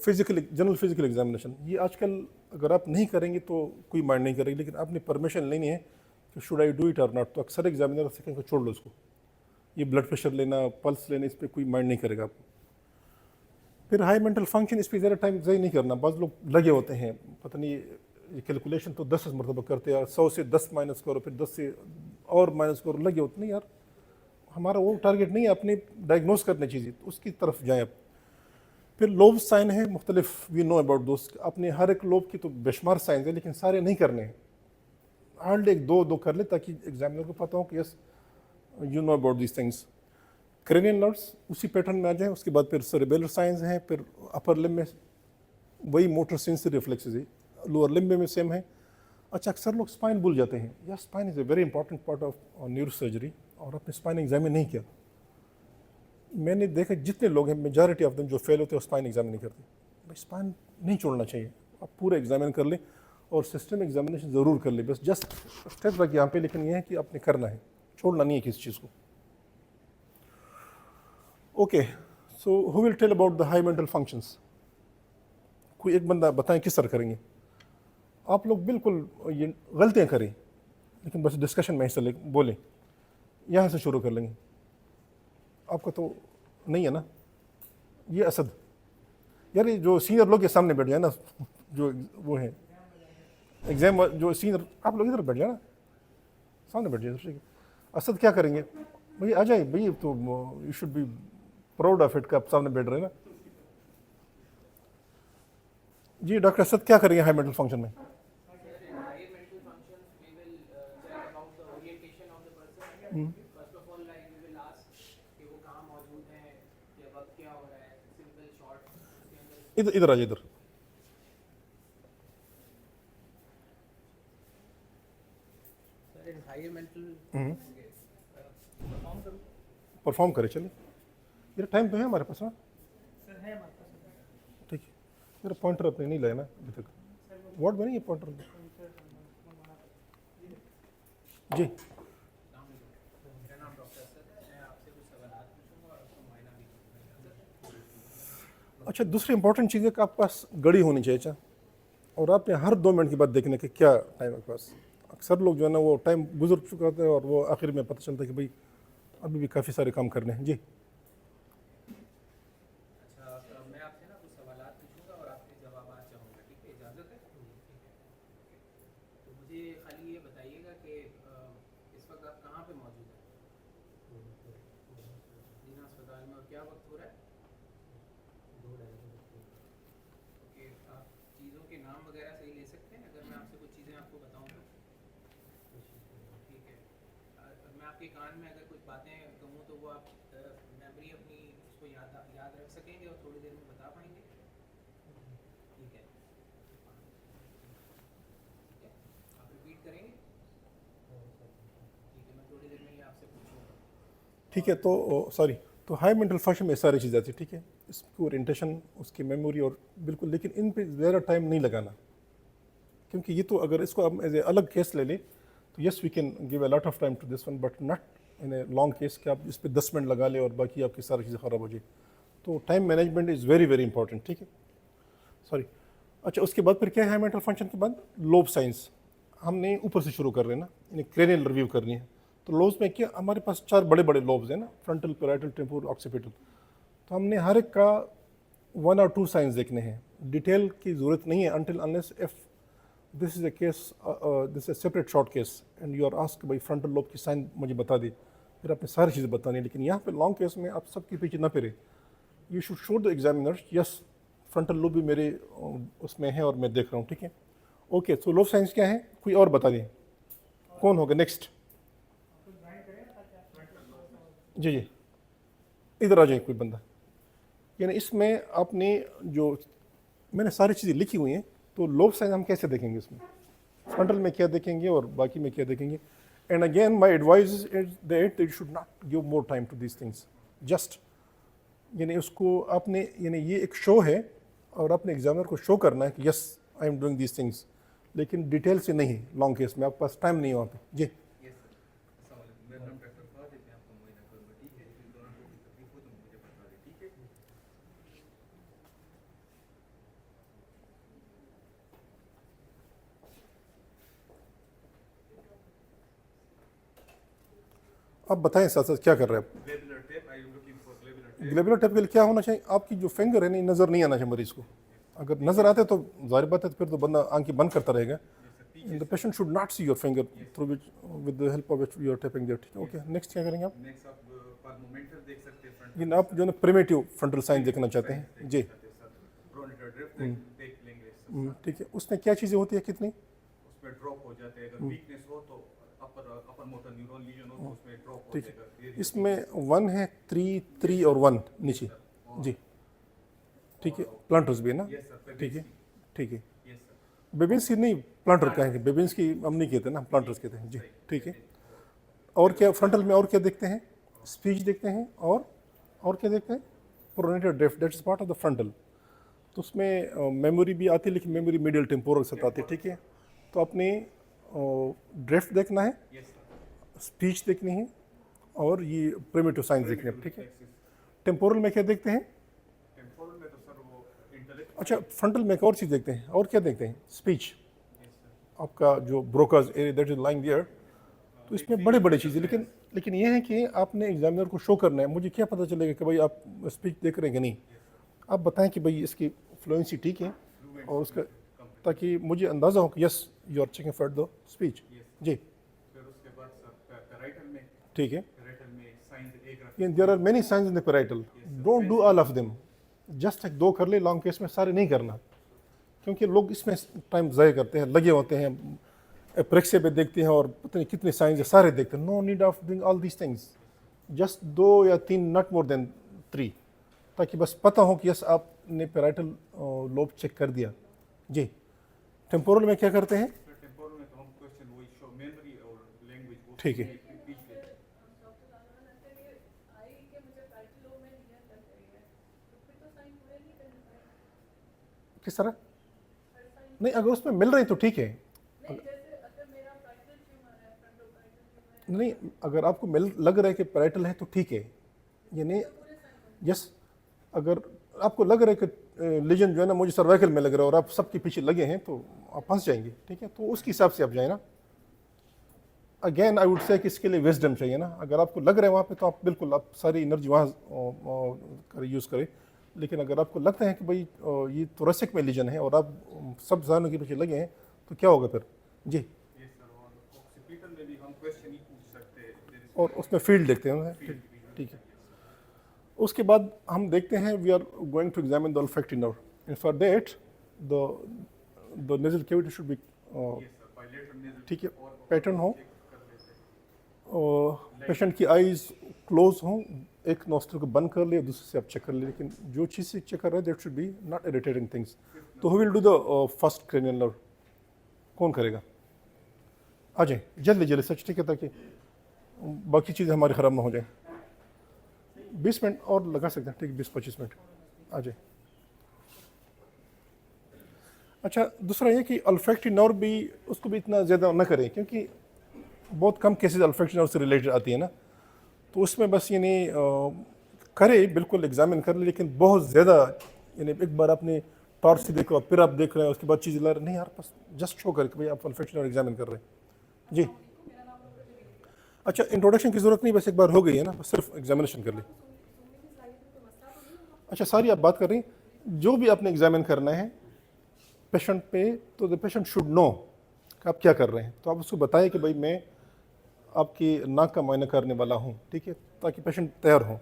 फिजिकल, जनरल फिजिकल एग्जामिनेशन। ये आजकल अगर आप नहीं करेंगे तो कोई माइंड नहीं करेगी, लेकिन आपने परमिशन लेनी है कि शुड आई डू इट और नॉट। तो अक्सर एग्जामिनर सेकेंड को छोड़ लो उसको, ये ब्लड प्रेशर लेना, पल्स लेना, इस पर कोई माइंड नहीं करेगा आपको। फिर हाई मेंटल फंक्शन, इस पर ज़्यादा टाइम ज़ाया नहीं करना। बहुत लोग लगे होते हैं, पता नहीं ये कैलकुलेशन तो 10 मरतबा करते हैं, 100 से 10 माइनस करो, फिर 10 से और माइनस करो, लगे होते नहीं यार, हमारा वो टारगेट नहीं है, अपनी डायग्नोज करनी चीज़ें, तो उसकी तरफ जाएं आप। फिर लोब साइन है मुख्तलिफ, वी नो अबाउट दोस्त, अपने हर एक लोब की तो बेशुमार साइन है, लेकिन सारे नहीं करने हैं, हार्डली 1-2 कर ले ताकि एग्जामिनर को पता हो कि yes you know about this things. Cranial nerves उसी पैटर्न में आ जाए, उसके बाद फिर सेरेबेलर साइंस हैं, फिर अपर लिम्ब में वही मोटर सेंसरी रिफ्लेक्सेस है, लोअर लिम्ब में सेम है। अच्छा, अक्सर लोग स्पाइन भूल जाते हैं, या spine is a very important part of neuro surgery, और अपने स्पाइन एग्जामिन नहीं किया। मैंने देखा जितने लोग हैं, मेजॉरिटी ऑफ देम जो फेल होते हैं स्पाइन एग्जाम नहीं करते। भाई स्पाइन नहीं छोड़ना चाहिए, आप पूरा एग्जामिन कर लें और सिस्टम एग्जामिनेशन ज़रूर कर लें, बस जस्ट स्टेप रख यहाँ पे, लेकिन ये है कि आपने करना है, छोड़ना नहीं है किसी चीज़ को। Okay, so who will tell about the high mental functions? कोई एक बंदा बताएं किस तरह करेंगे। आप लोग बिल्कुल ये गलतियाँ करें, लेकिन बस डिस्कशन में हिस्सा ले, बोलें, यहाँ से शुरू कर लेंगे। आपका तो नहीं है ना ये असद, यार ये जो सीनियर लोग के सामने बैठ जाए ना, जो वो है एग्जाम जो सीनियर, आप लोग इधर बैठ जाए ना, सामने बैठ जाए। असद क्या करेंगे भैया, आ जाए भैया, तो you should be proud of it का आप सामने बैठ रहे हैं ना। जी डॉक्टर असद क्या करेंगे हाई मेंटल फंक्शन में? इधर इधर आ जाए, इधर परफॉर्म करे चलिए। ये टाइम तो है हमारे पास ना? ठीक है। मेरा पॉइंटर अपने नहीं लाया ना अभी तक। वर्ड में नहीं है पॉइंटर जी। अच्छा, दूसरी इंपॉर्टेंट चीज़ है कि आपके पास घड़ी होनी चाहिए। अच्छा, और आपने हर 2 मिनट के बाद देखने के क्या टाइम है आपके पास। अक्सर लोग जो है ना वो टाइम गुजर चुका होता है और वो आखिर में पता चलता है कि भाई अभी भी काफ़ी सारे काम करने हैं। जी मैं आपसे ना कुछ सवालात पूछूंगा और आपके जवाबात चाहूँगा, ठीक है? इजाज़त है? तो मुझे खाली ये बताइएगा कि इस वक्त आप कहाँ पे मौजूद हैं? जीना अस्पताल में। और क्या वक्त हो रहा है? ओके, आप चीज़ों के नाम वगैरह सही ले सकते हैं अगर मैं आपसे कुछ चीज़ें आपको बताऊँ तो? ठीक है। मैं आपके कान में अगर कुछ बातें कहूँ तो वो आप मेमोरी अपनी उसको याद रख सकेंगे और थोड़ी देर में बता पाएंगे? ठीक है, ठीक है। आप रिपीट करेंगे? ठीक है, मैं थोड़ी देर में ये आपसे पूछूंगा। ठीक है। तो सॉरी, तो हाई मेंटल फंक्शन में सारी चीज़ आती है। ठीक है, इसकी ओरिएंटेशन, उसकी मेमोरी और बिल्कुल, लेकिन इन पे ज़्यादा टाइम नहीं लगाना, क्योंकि ये तो अगर इसको हम एज ए अलग केस ले लें तो yes we can give a lot of time to this one, but not in a long case कि आप इस पर 10 मिनट लगा लें और बाकी आपकी सारी चीज़ें ख़राब हो जाए। तो time management is very very important. ठीक है, सॉरी। अच्छा, उसके बाद फिर क्या है मेंटल फंक्शन के बाद? Lobe science. हमने ऊपर से शुरू कर रहे हैं ना, यानी क्रेनियल रिव्यू करनी है। तो लोब्स में क्या, हमारे पास 4 बड़े बड़े लोब्स हैं ना, फ्रंटल, पैराइटल, टेम्पोरल, ऑक्सीपिटल। तो हमने हर एक का 1 और 2 साइंस देखने हैं। डिटेल की ज़रूरत नहीं है until unless if this is a case, this is separate short case and you are ask भाई फ्रंटल लोब की साइन मुझे बता दी, फिर आपने सारी चीज़ें बतानी है। लेकिन यहाँ पे लॉन्ग केस में आप सबके पीछे ना फिरे। You should show the examiners yes frontal lobe भी मेरे उसमें है और मैं देख रहा हूँ। ठीक है, ओके। सो लोब साइंस क्या है, कोई और बता दें कौन होगा नेक्स्ट? जी जी, इधर आ जाए कोई बंदा। यानी इसमें आपने जो मैंने सारी चीज़ें लिखी हुई हैं, तो लोब साइंस हम कैसे देखेंगे इसमें, फ्रंटल में क्या देखेंगे और बाकी में क्या देखेंगे? And again my advice is that you should not give more time to these things. Just यानी उसको आपने, यानी ये एक शो है और अपने एग्जामिनर को शो करना है कि yes I am doing these things, लेकिन डिटेल से नहीं। लॉन्ग केस में आपके पास टाइम नहीं है वहाँ पे। जी यस सर। अस्सलाम वालेकुम, मेरा नाम डॉक्टर फहद है, मैं आपका मुआयना करूँगा, ठीक है? इस दौरान कोई भी तकलीफ हो तो मुझे बता दें, ठीक है? आप बताएं साथ साथ क्या कर रहे हैं आप। Glabellar tap, I am looking for glabellar tap. Glabellar tap के लिए क्या होना चाहिए? आपकी जो फिंगर है नहीं, नज़र नहीं आना चाहिए मरीज को। अगर नज़र आते तो जाहिर बात है, तो फिर तो बंदा आंखें बंद करता रहेगा। The patient should not see your finger through which with the help of which you are tapping there. ठीक है, ओके। नेक्स्ट क्या करेंगे आप? नेक्स्ट आप पाल्मोमीटर देख सकते हैं फ्रंट लेकिन आप जो है प्रिमेटिव फ्रंटल साइन देखना चाहते हैं। जी प्रोनेटर ड्रिफ्ट देख लेंगे। ठीक है। उसमें क्या चीज़ें होती है, कितनी? उसमें ड्रॉप हो जाते हैं, अगर वीकनेस हो तो अपर मोटर न्यूरॉन लीजन हो तो उसमें ड्रॉप हो ठीक है, जाएगा। इसमें 1 है, 3, 3 और 1 नीचे। जी ठीक है, प्लांटर्स भी है ना? यस सर, ठीक है, ठीक है। Yes sir. बेबिन्स नहीं, प्लांटर कहेंगे, बेबिन्स की हम नहीं कहते ना, प्लांटर्स कहते हैं। जी ठीक है। और क्या फ्रंटल में और क्या देखते हैं? स्पीच देखते हैं और क्या देखते हैं? Pronator drift, that's part of the frontal. तो उसमें मेमोरी भी आती है, लेकिन मेमोरी मीडियल टेम्पोरल से आती है। ठीक है, तो आपने ड्रिफ्ट देखना है, यस सर। स्पीच देखनी है और ये प्रिमिटिव साइंस देखने हैं। ठीक है, टेम्पोरल में क्या देखते हैं? टेम्पोरल में तो सर वो इंटेलेक्ट। अच्छा, फ्रंटल में एक और चीज़ देखते हैं, और क्या देखते हैं? स्पीच, आपका जो Broca's area that is lying there. तो इसमें बड़े बड़े चीज़ें, लेकिन ये है कि आपने एग्जामिनर को शो करना है। मुझे क्या पता चलेगा कि भाई आप स्पीच देख रहे हैं कि नहीं? आप बताएं कि भाई इसकी फ्लुएंसी ठीक है और उसका, ताकि मुझे अंदाज़ा हो कि yes you are checking for the speech. जी फिर उसके बाद सर पैराइटल में, ठीक है। पैराइटल में साइंस एक रख। There are many signs in the parietal, don't do all of them. Just एक 2 कर ले, लॉन्ग केस में सारे नहीं करना, क्योंकि लोग इसमें टाइम ज़ाया करते हैं, लगे होते हैं, प्रेक्से पे देखते हैं और पता नहीं कितने साइंस है, सारे देखते हैं। No need of doing all these things, just 2 या 3, नॉट मोर देन 3, ताकि बस पता हो कि यस आपने पैराइटल लोब चेक कर दिया। जी टेम्पोरल में क्या करते हैं? टेम्पोरल में तो हम क्वेश्चन वही शो मेमोरी और लैंग्वेज ठीक है, किस तरह? नहीं, अगर उसमें मिल रहे हैं तो ठीक है। नहीं, अगर आपको लग रहा है कि पैराइटल है तो ठीक है, यानी यस। अगर आपको लग रहा है कि लीजन जो है ना मुझे सर्वाइकल में लग रहा है और आप सबके पीछे लगे हैं तो आप फंस जाएंगे, ठीक है। तो उसके हिसाब से आप जाए ना। अगेन आई वुड से कि इसके लिए विजडम चाहिए ना। अगर आपको लग रहा है वहाँ पे तो आप बिल्कुल आप सारी एनर्जी वहाँ यूज़ करें। लेकिन अगर आपको लगता है कि भाई ये थोरेसिक में लीजन है और आप सब जानों के पीछे लगे हैं तो क्या होगा फिर? जी। और उसमें फील्ड देखते हैं, ठीक है। उसके बाद हम देखते हैं we are going to examine the olfactory nerve, and for that the nasal cavity should be ठीक है, पैटर्न हो, पेशेंट की आईज क्लोज हों, एक नॉस्ट्रल को बंद कर ले, दूसरे से आप चेक कर ले। लेकिन जो चीज़ से चेक कर रहे हैं that should be not irritating things. तो who will do the first cranial nerve? कौन करेगा? आ जाए जल्दी जल्दी सच, ठीक है, ताकि बाकी चीज़ें हमारी ख़राब ना हो जाए। 20 मिनट और लगा सकते हैं, ठीक है, 20-25 मिनट। आ जाए। अच्छा, दूसरा ये कि अल्फैक्टरी नर्व भी उसको भी इतना ज़्यादा ना करें, क्योंकि बहुत कम केसेस अल्फैक्टरी नर्व से रिलेटेड आती है ना। तो उसमें बस यानी करे, बिल्कुल एग्जामिन कर ले, लेकिन बहुत ज़्यादा यानी एक बार आपने टॉर्च से देखो फिर आप देख रहे हैं उसके बाद चीज़ ला रहे नहीं यार, बस जस्ट शो करके भाई आप अल्फैक्टरी नर्व एग्जामिन कर रहे हैं। जी। अच्छा, इंट्रोडक्शन की ज़रूरत नहीं, बस एक बार हो गई है ना, बस सिर्फ एग्जामिनेशन कर ली। अच्छा, सारी आप बात कर रही हैं जो भी आपने एग्जामिन करना है पेशेंट पे, तो द पेशेंट शुड नो कि आप क्या कर रहे हैं। तो आप उसको बताएं कि भाई मैं आपकी नाक का मुआयना करने वाला हूँ, ठीक है, ताकि पेशेंट तैयार हो।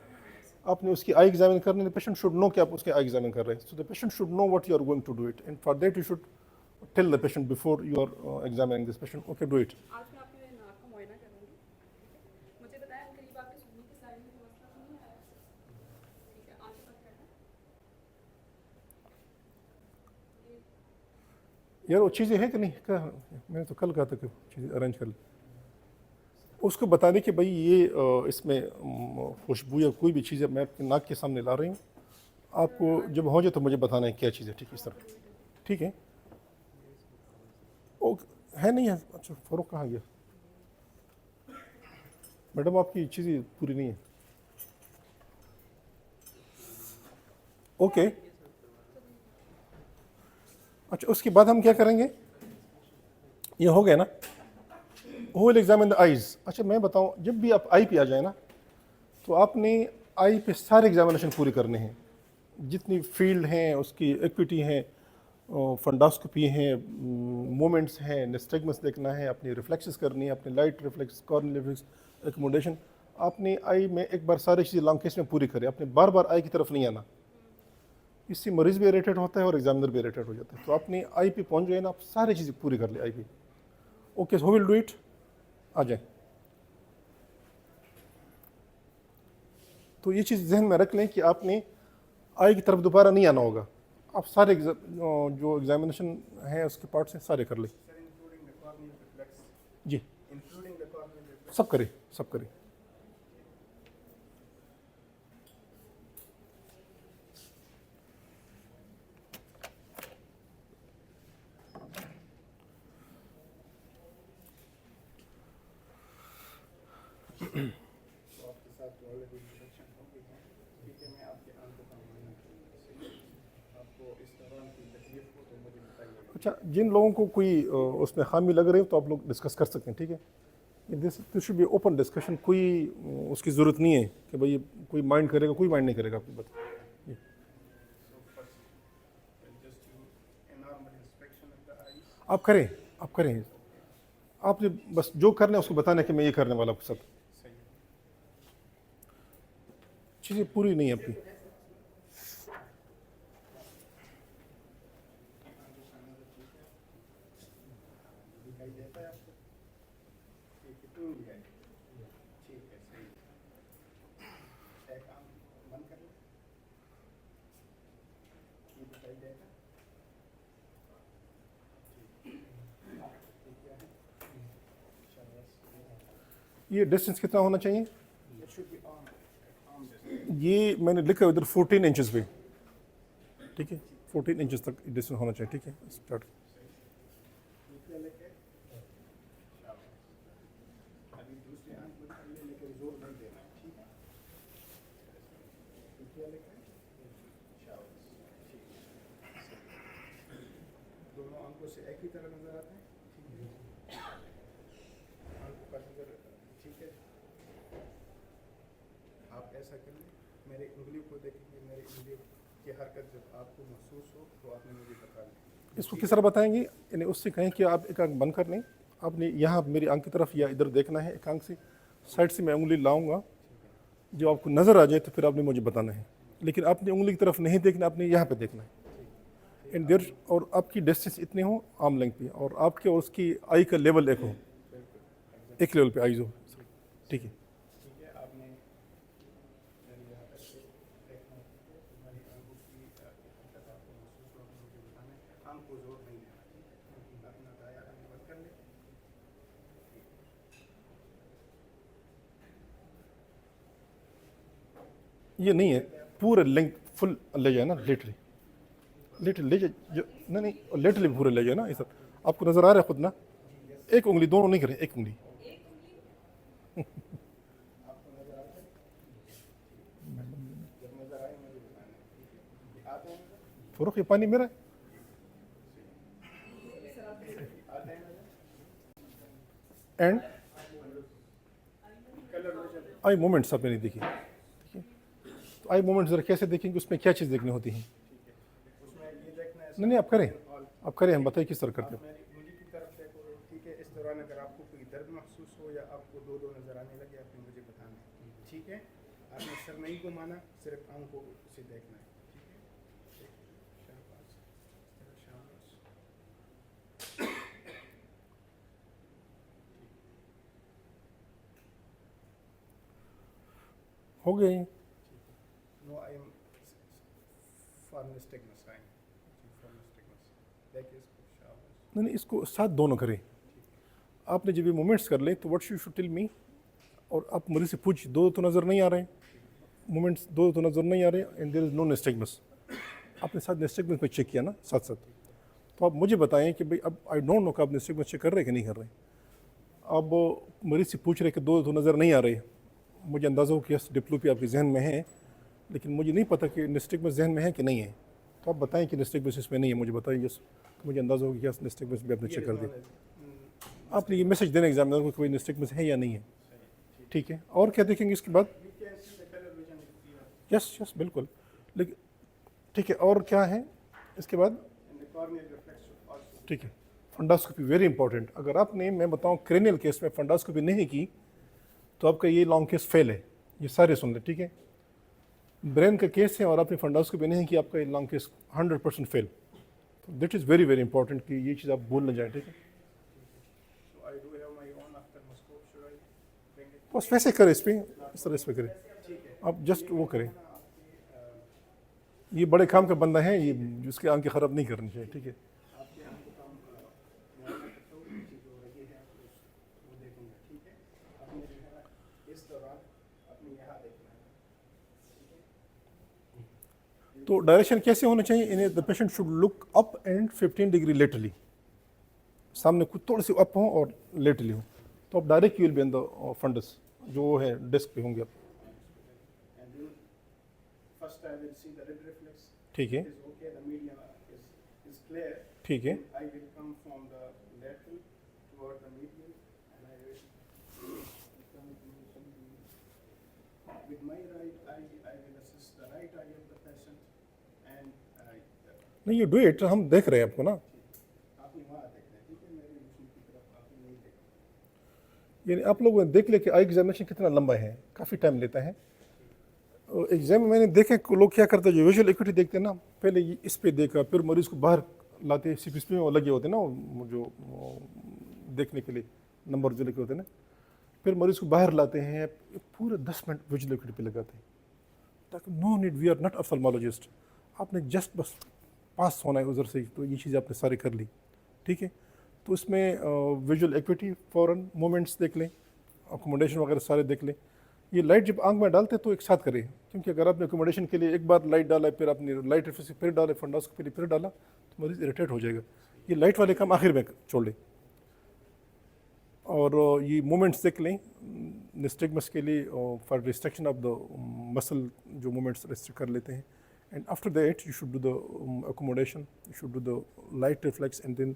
आपने उसकी आई एग्जामिन करने, द पेशेंट शुड नो कि आप उसके आई एग्जामिन कर रहे हैं। So the patient should know what you are going to do it, and for that you should tell the patient before you are examining this patient, okay do it. आज मैं आपके नाक का मुआयना करूंगी। मुझे बताया करीब आपके सुनने की साइड में मसला तो नहीं आया? ठीक है, आगे बात करना। यार वो चीज़ें हैं कि नहीं, क्या मैंने तो कल कहा था कि चीज़ें अरेंज कर ली। उसको बता दें कि भाई ये इसमें खुशबू या कोई भी चीज़ मैं आपके नाक के सामने ला रही हूँ, आपको जब हो जाए तो मुझे बताना है क्या चीज़ है, ठीक है, इस तरह, ठीक है। ओ है नहीं है? अच्छा, फ़ारूक कहाँ गया? मैडम आपकी चीज़ें पूरी नहीं है। ओके। अच्छा, उसके बाद हम क्या करेंगे? ये हो गया ना, who will examine the eyes. अच्छा, मैं बताऊं, जब भी आप आई पे आ जाए ना तो आपने आई पे सारे एग्जामिनेशन पूरे करने हैं, जितनी फील्ड हैं उसकी एक्विटी हैं, फंडास्कोपी हैं, मोमेंट्स हैं, निस्टैग्मस देखना है, अपनी रिफ्लेक्सेस करनी है, अपनी light reflex, corneal reflex, accommodation. आपने आई में एक बार सारी चीज़ें लॉन्ग केस में पूरी करें, आपने बार बार आई की तरफ नहीं आना। इससे मरीज़ भी इरिटेट होता है और एग्जामिनर भी इरिटेट हो जाता है। तो आपने आई पे पहुंच गए ना, आप सारी चीज़ें पूरी कर ले आई पे। Okay, who will do it? आ जाए। तो ये चीज़ जहन में रख लें कि आपने आई की तरफ दोबारा नहीं आना होगा। आप सारे जो एग्जामिनेशन है उसके पार्ट्स हैं सारे कर लें। जी, सब करें, सब करें। अच्छा, जिन लोगों को कोई उसमें खामी लग रही है तो आप लोग डिस्कस कर सकते हैं, ठीक है। This should be open discussion, कोई उसकी ज़रूरत नहीं है कि भाई कोई माइंड करेगा, कोई माइंड नहीं करेगा आपकी बात। आप करें, आप करें, आपने बस जो करना है उसको बताना है कि मैं ये करने वाला हूँ। सब चीज़ें पूरी नहीं है आपकी। ये डिस्टेंस कितना होना चाहिए? ये मैंने लिखा है इधर 14 इंचेस पे, ठीक है। 14 इंचेस तक डिस्टेंस होना चाहिए, ठीक है। स्टार्ट। अभी दूसरे आंख में पकड़िए, लेकिन जोर नहीं देना है, ठीक है। क्या लिखा है? शाबाश, ठीक है। दोनों आंखों से एक ही तरह नजर आता है, ठीक है। आंखों का नजर, ठीक है। आप ऐसा कर लें, मेरी उंगलियों को देखेंगे, मेरी उंगलियों की हरकत जब आपको महसूस हो तो आपने मुझे बता दें। इसको किस तरह बताएंगे, यानी उससे कहें कि आप एक आंख बंद कर लें, आपने यहाँ मेरी आंख की तरफ या इधर देखना है, एक आंख से साइड से मैं उंगली लाऊंगा, जब आपको नज़र आ जाए तो फिर आपने मुझे बताना है, लेकिन आपने उंगली की तरफ नहीं देखना, आपने यहाँ पे देखना है। एंड देर और आपकी डिस्टेंस इतने हो आर्म लेंथ पे, और आपके और उसकी आई का लेवल एक हो, एक लेवल पे आईज हो, ठीक है। ठीक है, आपने मेरी यहाँ पर से देखना है, हमारी आंखों की हरकत आपको महसूस हो, आपने मुझे बताना है। आंख को जोर नहीं देना, ठीक है। अपना दाया आंख बंद कर ले। ये नहीं है पूरा लेंथ फुल ले जाए ना, लेटली ले जाए जो, नहीं लेटली पूरे ले जाए ना, इस आपको नज़र आ रहा है खुद ना, एक उंगली, दोनों नहीं करें, एक उंगली। आपको नजर आता है? जब नजर आए मुझे बताना है, ठीक है। आते हैं नजर? फुरुख ये पानी मेरा है। आते हैं नजर? And colour vision, I moments आपने नहीं देखी, ठीक है। तो आई मोमेंट्स ज़रा कैसे देखेंगे, उसमें क्या चीज़ देखनी होती है? उसमें ये देखना है, नहीं आप करें, आप करें, हम बताइए किस तरह करते हो। मेरी उंगली की तरफ देखो, ठीक है। इस दौरान अगर आपको कोई दर्द महसूस हो या आपको दो दो नजर आने लगे, आपने मुझे बताना है, ठीक है। आपने सर नहीं घुमाना, सिर्फ आंखों से देखना है, ठीक है। शाबाश, शाबाश। हो गए। No, I am for nystagmus, I am for nystagmus. देखिए इसको, शाबाश। नहीं इसको साथ दोनों करें। आपने जब ये मोमेंट्स कर ले तो what you should tell me, और आप मरीज से पूछ, दो तो नज़र नहीं आ रहे मोमेंट्स, दो तो नज़र नहीं आ रहे, एंड देयर इज़ नो निस्टिग्मस। आपने साथ निस्टिग्मस पे चेक किया ना साथ साथ, तो आप मुझे बताएं कि भाई अब आई डोंट नो कि आप निस्टिग्मस चेक कर रहे हैं कि नहीं कर रहे। अब मरीज से पूछ रहे कि दो तो नज़र नहीं आ रहे, मुझे अंदाज़ा हो कि यस डिप्लोपी आपके जहन में है, लेकिन मुझे नहीं पता कि निस्टिग्मस जहन में है कि नहीं है। तो आप बताएं कि निस्टिग्मस इसमें नहीं है, मुझे बताएं यस, मुझे अंदाज़ा हो कि यस निस्टिग्मस भी आपने चेक कर दिया। आपने ये मैसेज देना एग्जामिनर को कि कोई निस्टिग्मस है या नहीं है, ठीक है। और क्या देखेंगे इसके बाद? You can see the colour vision clear yes बिल्कुल, लेकिन ठीक है। और क्या है इसके बाद? In the corneal reflex also, ठीक है। फंडास्कोपी वेरी इंपॉर्टेंट। अगर आपने, मैं बताऊं, क्रेनियल केस में फंडास्कोपी नहीं की तो आपका ये लॉन्ग केस फेल है, ये सारे सुन ले, ठीक है। ब्रेन का केस है और आपने फंडास्कोपी नहीं की, आपका ये लॉन्ग केस 100% फेल। तो that is very very important कि ये चीज़ आप भूल न जाए, ठीक है। So I do have my own ophthalmoscope, should I bring it? बस वैसे करें, इस पर इस तरह इस पर करें, ठीक है। आप जस्ट वो करें। आपकी ये बड़े काम का बंदा है, ये जिसकी आंखें ख़राब नहीं करनी चाहिए, ठीक है। आपके आंखों का मुआयना करता हूँ, जो लगी है वो देखूंगा, ठीक है। आपने जो है इस दौरान अपने यहाँ देखना है, ठीक है। तो डायरेक्शन कैसे होना चाहिए? इन्हें the patient should look up and 15 degree laterally, सामने कुछ थोड़ी सी अप हो और लेटरली हो, तो आप direct you will be in the fundus, जो है डेस्क पे होंगे आप, And then first I will see the red reflex. ठीक है It is okay, the medium is clear. ठीक है। I will come from the lateral toward the medial, and I will come with my right eye. I will assess the right eye of the patient, and नहीं you do it, हम देख रहे हैं आपको ना। आपने वहाँ देखना है, ठीक है। मेरी मशीन की तरफ आपने नहीं देखना। यानी आप लोग देख ले कि आई एग्जामिनेशन कितना लंबा है, काफ़ी टाइम लेता है। एग्जाम में मैंने देखे कि लोग क्या करते हैं, जो विजुअल एक्यूटी देखते हैं ना, पहले ये इस पे देखा, फिर मरीज को बाहर लाते, CPSP में वो लगे होते हैं ना, वो जो देखने के लिए नंबर जो लगे होते हैं ना, फिर मरीज को बाहर लाते हैं, पूरे 10 मिनट विजुअल एक्यूटी पे लगाते हैं, ताकि no need, we are not ophthalmologist, आपने जस्ट बस पास होना है उधर से, तो ये चीज़ आपने सारी कर ली, ठीक है। तो इसमें विजुअल एक्यूटी फ़ौरन मोमेंट्स देख लें, अकोमोडेशन वगैरह सारे देख लें, ये लाइट जब आंख में डालते हैं तो एक साथ करें, क्योंकि अगर आपने अकोमोडेशन के लिए एक बार लाइट डाला फिर आपने लाइट रिफ्लेक्स फिर डाले फंडास्कोपी फिर डाला तो मरीज इरिटेट हो जाएगा। ये लाइट वाले काम आखिर में छोड़ लें। और ये मूवमेंट्स देख लें निस्टिग्मस के लिए for restriction of the muscle, जो मूवमेंट्स रिस्ट्रिक्ट कर लेते हैं। And after that you should do the accommodation, you should do the light reflex and then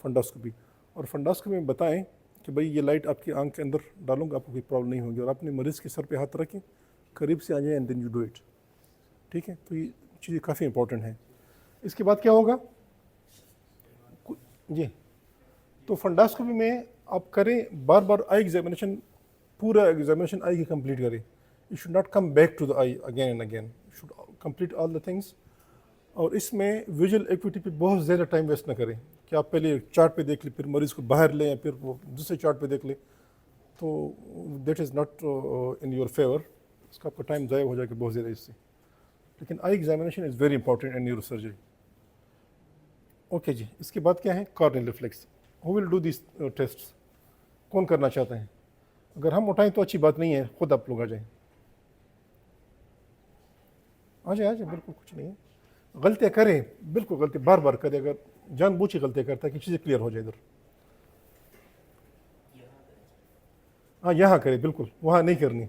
fundoscopy. और फंडास्कोपी में बताएं कि भाई ये लाइट आपकी आंख के अंदर डालूंगा आपको कोई प्रॉब्लम नहीं होगी, और अपने मरीज़ के सर पे हाथ रखें, करीब से आ जाए and then you do it. ठीक है, तो ये चीज़ें काफ़ी इंपॉर्टेंट हैं। इसके बाद क्या होगा जी, तो फंडास्कोपी में आप करें बार बार आई एग्जामिनेशन, पूरा एग्जामिनेशन आई की कंप्लीट करें। You should not come back to the eye again and again, you should complete all the things. और इसमें विजुअल एक्टिविटी पे बहुत ज़्यादा टाइम वेस्ट ना करें कि आप पहले चार्ट पे देख लें फिर मरीज़ को बाहर लें फिर वो दूसरे चार्ट पे देख लें, तो that is not in your favour, उसका आपका टाइम ज़ाया हो जाएगा बहुत ज़्यादा इससे। लेकिन eye examination is very important in neuro surgery. Okay जी, इसके बाद क्या है, corneal reflex. Who will do this test, कौन करना चाहते हैं? अगर हम उठाएं तो अच्छी बात नहीं है, खुद आप लोग आ जाएं, आ जाए बिल्कुल कुछ नहीं है। गलतियाँ करें, बिल्कुल गलती बार बार करें, अगर जानबूझ के गलतियाँ करता है कि चीज़ें क्लियर हो जाए इधर। हाँ यहाँ करें, बिल्कुल वहाँ नहीं करनी।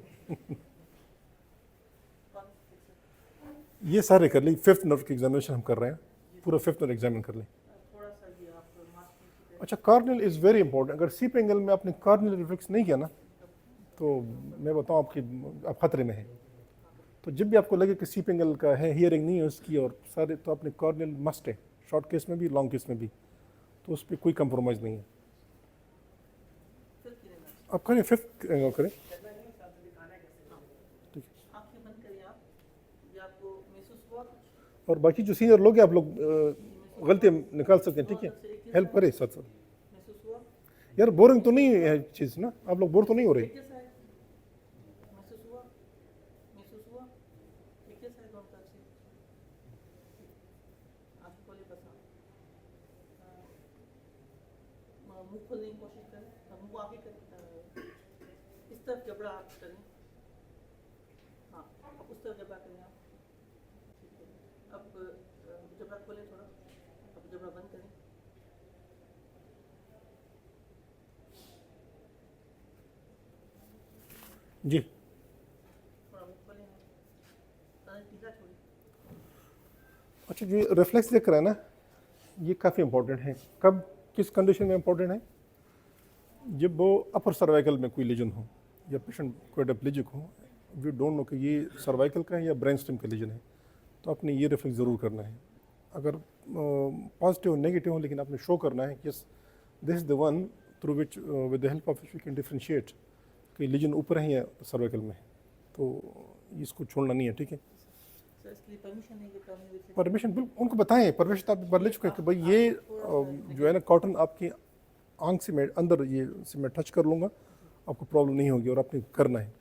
ये सारे कर ली, फिफ्थ नर्व की एग्जामिनेशन हम कर रहे हैं, पूरा फिफ्थ नर्व एग्जामिन कर लें। अच्छा, कॉर्नियल इज़ वेरी इंपॉर्टेंट। अगर सीप एंगल में आपने कॉर्नियल रिफ्लेक्स नहीं किया ना, तो मैं बताऊँ आप खतरे में हैं। तो जब भी आपको लगे कि सीप एंगल का है, हियरिंग नहीं है उसकी और सारे, तो आपने कॉर्नियल मस्ट है, शॉर्ट केस में भी लॉन्ग केस में भी, तो उस पर कोई कंप्रोमाइज़ नहीं है। आप करें फिफ्थ एंगल करें, ठीक है। और बाकी जो सीनियर लोग हैं आप लोग गलतियाँ निकाल सकते हैं, ठीक है, हेल्प करें साथ साथ। यार बोरिंग तो नहीं है चीज़ ना, आप लोग बोर तो नहीं हो रहे? मुंह खोलने की कोशिश करें, मुंह आगे करें, इस तरफ जबड़ा आप करें, हाँ अब उस तरफ जबड़ा करें आप, ठीक है। अब जबड़ा खोलें थोड़ा, अब जबड़ा बंद करें, जी। थोड़ा मुंह खोलें, टीका छोड़ें। अच्छा, जो रिफ्लेक्स देख रहा है ना, ये काफ़ी इंपॉर्टेंट है। कब, किस कंडीशन में इंपॉर्टेंट है? जब वो अपर सर्वाइकल में कोई लीजन हो या पेशेंट क्वाड्रिप्लेजिक हो, वी डोंट नो कि ये सर्वाइकल का है या ब्रेन स्टेम का लीजन है, तो आपने ये रिफ्लेक्स ज़रूर करना है। अगर पॉजिटिव नेगेटिव हो, लेकिन आपने शो करना है कि yes this is the one through which with the help of which we can differentiate कि लीजन ऊपर है या सर्वाइकल में है, तो इसको छोड़ना नहीं है, ठीक है। परमिशन बिल्कुल उनको बताएं, परमिशन तो आप बार ले चुके हैं कि भाई ये जो है ना कॉटन आपकी आंख से मैं अंदर ये से मैं टच कर लूँगा, आपको प्रॉब्लम नहीं होगी और आपने करना है।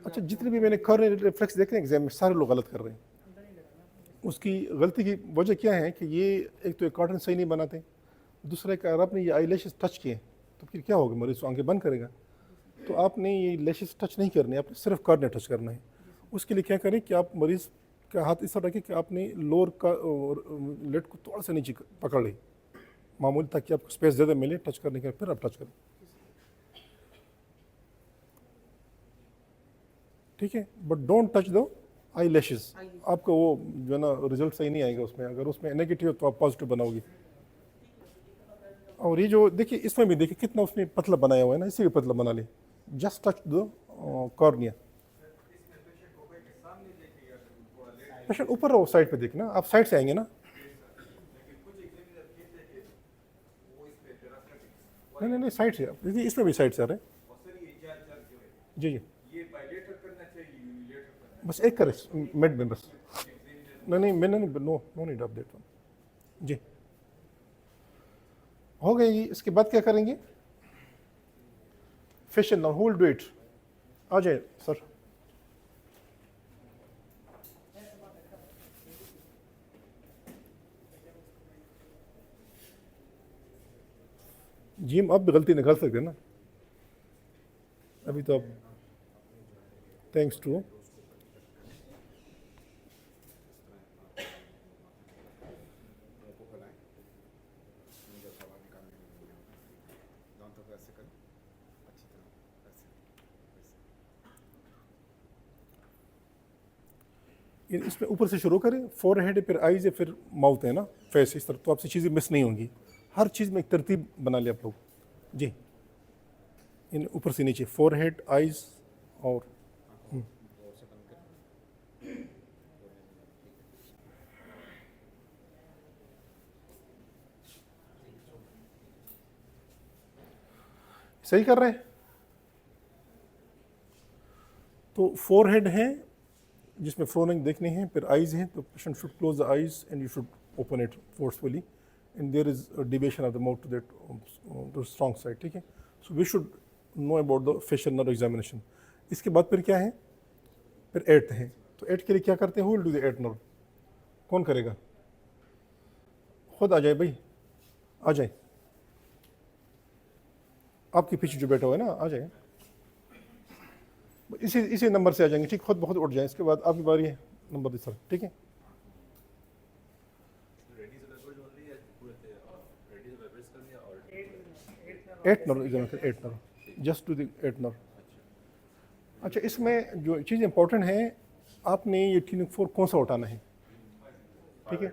अच्छा, जितने भी मैंने कॉर्नियल रिफ्लेक्स देखे एग्जाम में, सारे लोग गलत कर रहे हैं। उसकी गलती की वजह क्या है कि ये एक तो ये कॉटन सही नहीं बनाते, दूसरा एक अगर आपने ये आई लैशेस टच किए तो फिर क्या होगा, मरीज आंखें बंद करेगा। तो आपने ये लैशेस टच नहीं करने, आपने सिर्फ कॉर्निया टच करना है। उसके लिए क्या करें कि आप मरीज़ का हाथ इस तरह रखें कि आपने लोअर का लेट को थोड़ा सा नीचे पकड़ लें मामूली, ताकि आपको स्पेस ज़्यादा मिले टच करने के, फिर आप टच करें, ठीक है। बट डोंट टच दो आई लैशेस, आपको वो जो है ना रिजल्ट सही नहीं आएगा उसमें। अगर उसमें नेगेटिव तो आप पॉजिटिव बनाओगे। और ये जो देखिए इसमें भी देखिए कितना उसने पतला बनाया हुआ है ना, इसे भी पतला बना ले, जस्ट टच दो कॉर्निया। पेशेंट ऊपर रहो, साइड पे देखना, आप साइड से आएंगे ना। नहीं साइड से, देखिए इसमें भी साइड से आ रहे हैं। जी बस एक करें मिड में बस, नहीं मैंने no need of that one जी। हो गई। इसके बाद क्या करेंगे, facial. Now who will do it, आ जाए सर। जी हम अब भी गलती निकाल सकते हैं ना, अभी तो आप थैंक्स टू मुंह को फैलाएं, मुंह जब हवा निकालने में दांतों को ऐसे करें अच्छी तरह, ऐसे इसमें ऊपर से शुरू करें, फोरहेड फिर आईज है फिर माउथ है ना, फेस, इस तरह, तो आपसे चीज़ें मिस नहीं होंगी। हर चीज़ में एक तरतीब बना लिया आप लोग जी। इन ऊपर से नीचे फोरहेड, आईज और और से बंद करें। सही कर रहे हैं। तो फोरहेड है जिसमें फ्रोनिंग देखनी है, फिर आईज है तो patient should close the eyes and you should open it forcefully and there is deviation of the mouth to that strong side, ठीक है। So we should know about the facial nerve examination. इसके बाद फिर क्या है, फिर eight है। तो एट के लिए क्या करते हैं, who will do the eight nerve, कौन करेगा? खुद आ जाए भाई, आ जाए, आपके पीछे जो बैठा हुआ है ना, आ जाए, इसी नंबर से आ जाएंगे, ठीक, खुद बहुत उठ जाए। इसके बाद आपकी बारी है, नंबर इस तरह, ठीक है। एट नंबर एग्जाम कर, eight number, just to the eight number. अच्छा, इसमें जो चीज़ इंपॉर्टेंट है, आपने ये क्लिनिक 4 कौन सा उठाना है, ठीक है।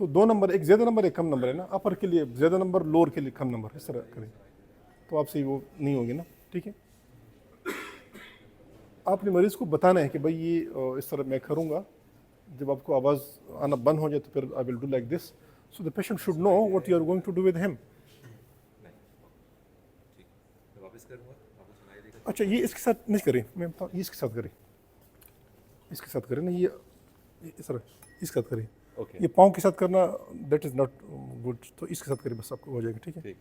तो 2 नंबर, एक ज़्यादा नंबर एक कम नंबर है ना, अपर के लिए ज़्यादा नंबर, लोअर के लिए कम नंबर, इस तरह करें तो आपसे वो नहीं होगी ना, ठीक है। आपने मरीज़ को बताना है कि भाई ये इस तरह मैं करूँगा, जब आपको आवाज़ आना बंद हो जाए तो फिर I will do like this, so the patient should know what you are going to do with him. अच्छा, ये इसके साथ नहीं करें, मैं बताऊँ, ये इसके साथ करें, इसके साथ करें ना, ये इस तरह इसके साथ करें, ये पाँव के साथ करना दैट इज़ नॉट गुड, तो इसके साथ करें, बस आपको हो जाएगा, ठीक है।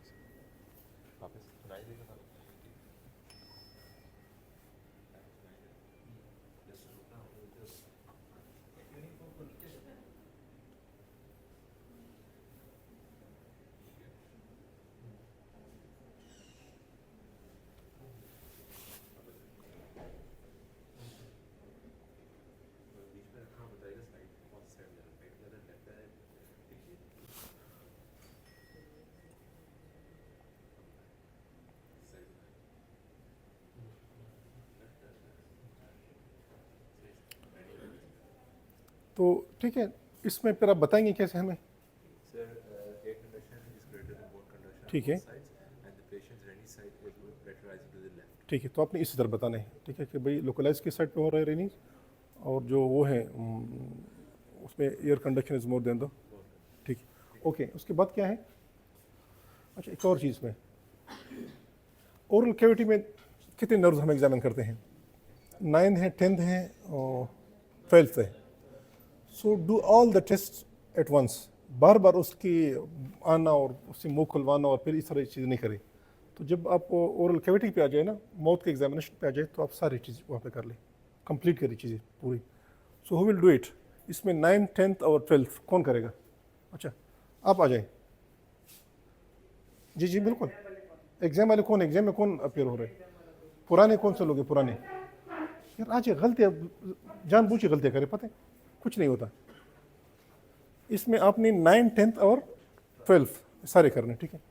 तो ठीक है, इसमें फिर आप बताएंगे कैसे हमें, ठीक है, ठीक है। तो आपने इसी तरह बताना है, ठीक है, कि भाई लोकलाइज किस साइड पे हो रहा है रेनिस, और जो वो है उसमें air conduction is more than the, ठीक है, ओके। उसके बाद क्या है, अच्छा एक और चीज़ में, ओरल कैविटी में कितने नर्व्स हम एग्जामिन करते हैं, 9th है, 10th है और 12th है। So do all the test at once, बार बार उसकी आना और उससे मुंह खुलवाना और फिर इस तरह की चीज़ नहीं करें। तो जब आप ओरल कैविटी पे आ जाए ना, माउथ के एग्जामिनेशन पे आ जाए, तो आप सारी चीज़ वहाँ पे कर लें, कंप्लीट करिए चीज़ें पूरी। सो हु विल डू इट, इसमें 9th, 10th और 12th कौन करेगा? अच्छा, आप आ जाए, जी जी बिल्कुल। एग्जाम वाले कौन, एग्जाम में कौन अपेयर हो रहे हैं? पुराने कौन से लोग हैं पुराने? यार आज गलतियाँ जानबूझ के गलतियाँ करें, पता है कुछ नहीं होता। इसमें आपने 9, 10th और 12th सारे करने, ठीक है।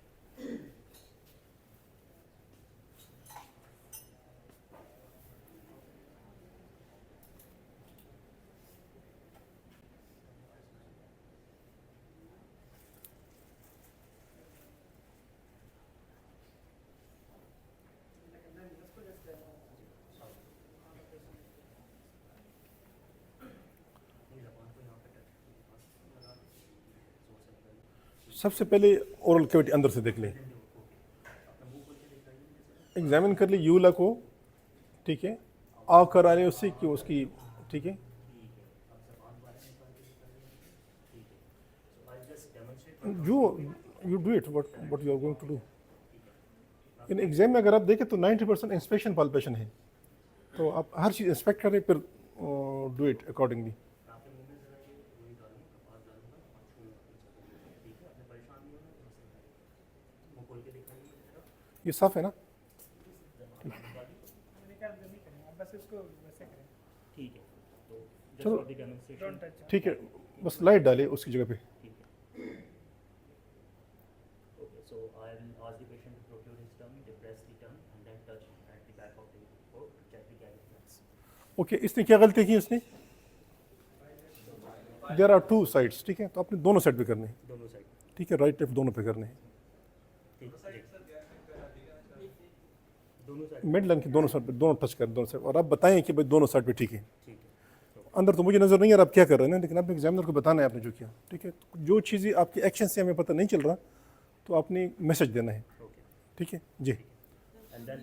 सबसे पहले ओरल कैविटी अंदर से देख लें, एग्जामिन कर ली यूला को, ठीक है, आ कर आ रहे उससे कि उसकी, ठीक है। You do it what you are going to do. इन एग्जाम में अगर आप देखें तो 90% इंस्पेक्शन पाल्पेशन है, तो आप हर चीज़ इंस्पेक्ट करें, फिर डू इट अकॉर्डिंगली। ये साफ है ना? बस इसको वैसे करें। चलो for the demonstration. ठीक है, बस लाइट डालिए उसकी जगह पे। Okay, so I will ask the patient to protrude his tongue, depress the tongue, and then touch at the back of the throat to check the gag reflex. Okay, इसने क्या गलती की उसने? देयर आर टू साइड्स, ठीक है, तो आपने दोनों साइड पे करने हैं, दोनों साइड। ठीक है, राइट लेफ्ट दोनों पे करने हैं, ठीक है। दोनों साइड। मिड लाइन की दोनों साइड पे, दोनों टच करें दोनों साइड, और आप बताएं कि भाई दोनों साइड पे ठीक है। ठीक है। अंदर तो मुझे नज़र नहीं आ रहा आप क्या कर रहे हैं ना, लेकिन आपने एग्जामिनर को बताना है आपने जो किया, ठीक है। जो चीज़ें आपके एक्शन से हमें पता नहीं चल रहा तो आपने मैसेज देना है, ओके। ठीक है जी। एंड देन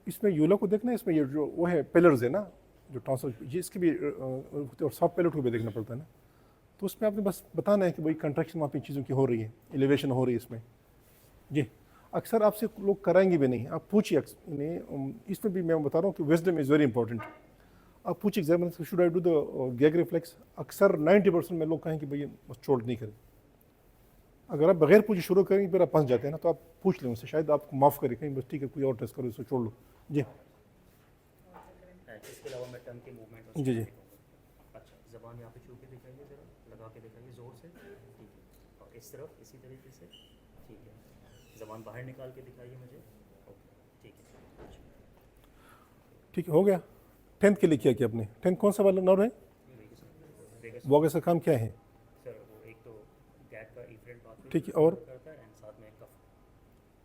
इसमें यूला को देखना है, इसमें ये जो वो है पिलर्स है ना जो ट्रांसफर, ये इसके भी और सॉफ्ट पिलर को भी देखना पड़ता है ना, तो उसमें आपने बस बताना है कि भाई कंट्रैक्शन वहाँ पे चीज़ों की हो रही है, एलिवेशन हो रही है इसमें जी। अक्सर आपसे लोग कराएंगे भी नहीं, आप पूछिए इसमें भी मैं बता रहा हूँ कि विजडम इज़ वेरी इंपॉर्टेंट। आप पूछिए एग्जामिनर से should I do the gag reflex, अक्सर 90% में लोग कहेंगे भाई चोट नहीं करें। अगर आप बगैर पूछे शुरू करेंगे फिर आप फंस जाते हैं ना, तो आप पूछ लें उनसे, शायद आपको माफ़ करें, कहीं बस ठीक है कोई और टेस्ट करो इसको छोड़ लो जी। इसके अलावा मैं टंग के मूवमेंट जी जी। अच्छा, ज़बान यहाँ पे छू के दिखाइए, ज़रा लगा के दिखाइए ज़ोर से, ठीक है, और इस तरफ इसी तरीके से, ठीक है, ज़बान बाहर निकाल के दिखाइए मुझे, ओके, ठीक है, ठीक है, हो गया। 10th के लिए क्या किया आपने? 10th कौन सा वाला नर्व है? वेगस। वॉगस का काम क्या है? सर वो एक तो गैग का इफरेंट बात ठीक है, और करता है एंड साथ में कफ,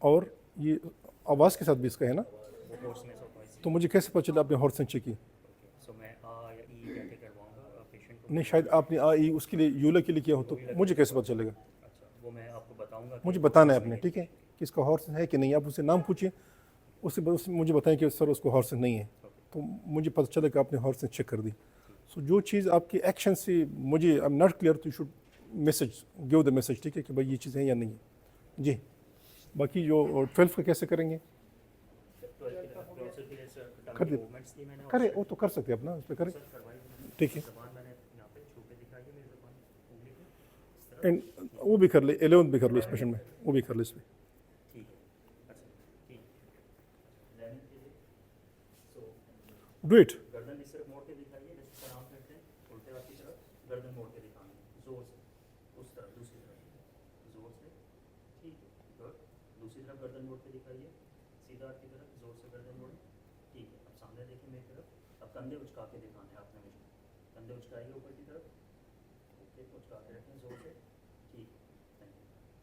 और ये आवाज़ के साथ भी इसका है ना, वो होर्सनेस ऑफ वॉइस। तो मुझे कैसे पता चला आपने हॉर्स चेक की? ओके, सो मैं आ या ई कहते करवाऊंगा पेशेंट को। नहीं, शायद आपने आई उसके लिए यूला के लिए किया हो, तो मुझे कैसे पता चलेगा? अच्छा, वो मैं आपको बताऊंगा। मुझे बताना है आपने, ठीक है, कि इसका हॉर्स है कि नहीं। आप उससे नाम पूछिए, उससे बस मुझे बताएं कि सर उसको हॉर्स नहीं है, तो मुझे पता चले कि आपने हॉर्स चेक कर दी। सो जो चीज़ आपके एक्शन से मुझे आई एम नॉट क्लियर, तो you should message give the message, ठीक है, कि भाई ये चीज़ है या नहीं है जी। बाकी जो 12th का कैसे करेंगे? कर दे, करे वो तो कर सकते हैं अपना, उस पर करें, ठीक है। एंड वो भी कर ले, 11th भी कर लो इस पेशेंट में, वो भी कर लो इसमें, डू इट। गर्दन इस तरफ मोड़ के दिखाइए, जैसे सलाम करते हैं, उल्टे हाथ की तरफ गर्दन मोड़ के दिखाना, जोर से, उस तरफ दूसरी तरफ, जोर से, ठीक है, गुड। दूसरी तरफ गर्दन मोड़ के दिखाइए, सीधा हाथ की तरफ, जोर से गर्दन मोड़े, ठीक है। अब सामने देखिए मेरी तरफ, अब कंधे उचका के दिखाने हैं आपने मुझे, कंधे उचकाइए ऊपर की तरफ, ओके, उचका के रखें जोर से, ठीक है, थैंक